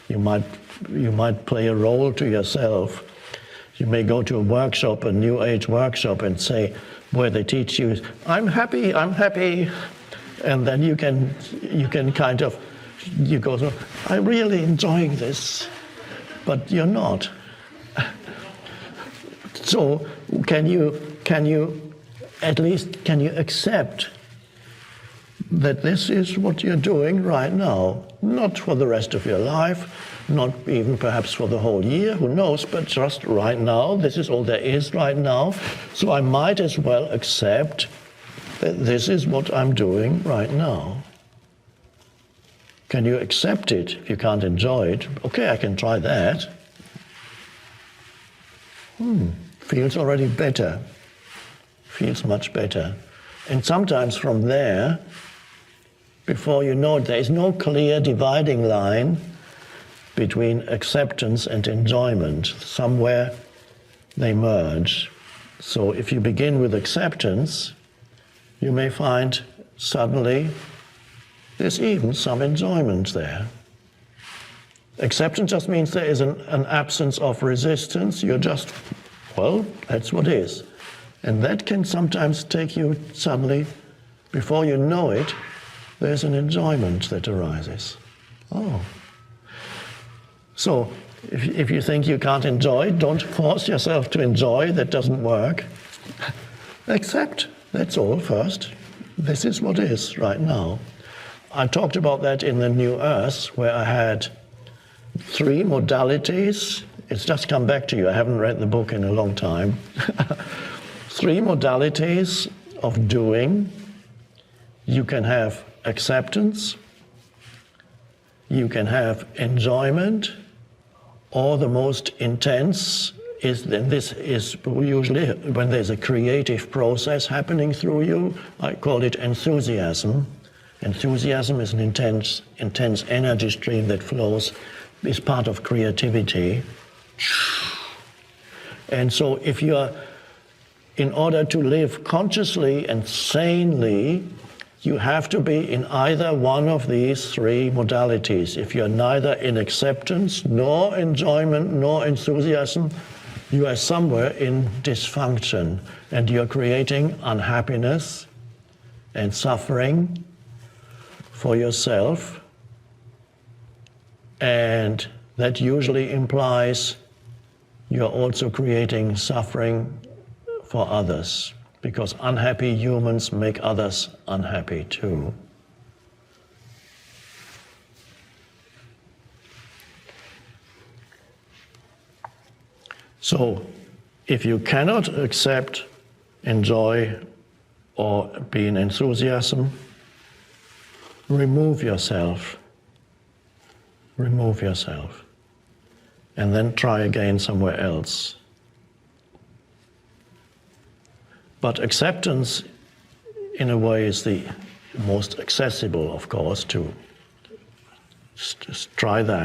You might play a role to yourself. You may go to a workshop, a New Age workshop, and say, where they teach you, I'm happy, and then you can kind of, you go, I'm really enjoying this, but you're not. So can you at least accept that this is what you're doing right now, not for the rest of your life, not even perhaps for the whole year, who knows, but just right now, this is all there is right now, so I might as well accept that this is what I'm doing right now. Can you accept it if you can't enjoy it? Okay, I can try that. Feels already better. Feels much better. And sometimes from there, before you know it, there is no clear dividing line between acceptance and enjoyment. Somewhere they merge. So if you begin with acceptance, you may find suddenly there's even some enjoyment there. Acceptance just means there is an absence of resistance. You're just, well, that's what is. And that can sometimes take you suddenly, before you know it, there's an enjoyment that arises. Oh. So if you think you can't enjoy, don't force yourself to enjoy. That doesn't work. Accept. That's all first. This is what is right now. I talked about that in the New Earth, where I had 3 modalities. It's just come back to you. I haven't read the book in a long time. 3 modalities of doing. You can have acceptance, you can have enjoyment, or the most intense is, and this is usually when there's a creative process happening through you, I call it enthusiasm. Enthusiasm is an intense energy stream that flows, is part of creativity. And so if you are, in order to live consciously and sanely, you have to be in either one of these 3 modalities. If you're neither in acceptance, nor enjoyment, nor enthusiasm, you are somewhere in dysfunction, and you're creating unhappiness and suffering for yourself, and that usually implies you're also creating suffering for others, because unhappy humans make others unhappy too. So, if you cannot accept, enjoy, or be in enthusiasm, remove yourself. Remove yourself. And then try again somewhere else. But acceptance, in a way, is the most accessible, of course, to just try that.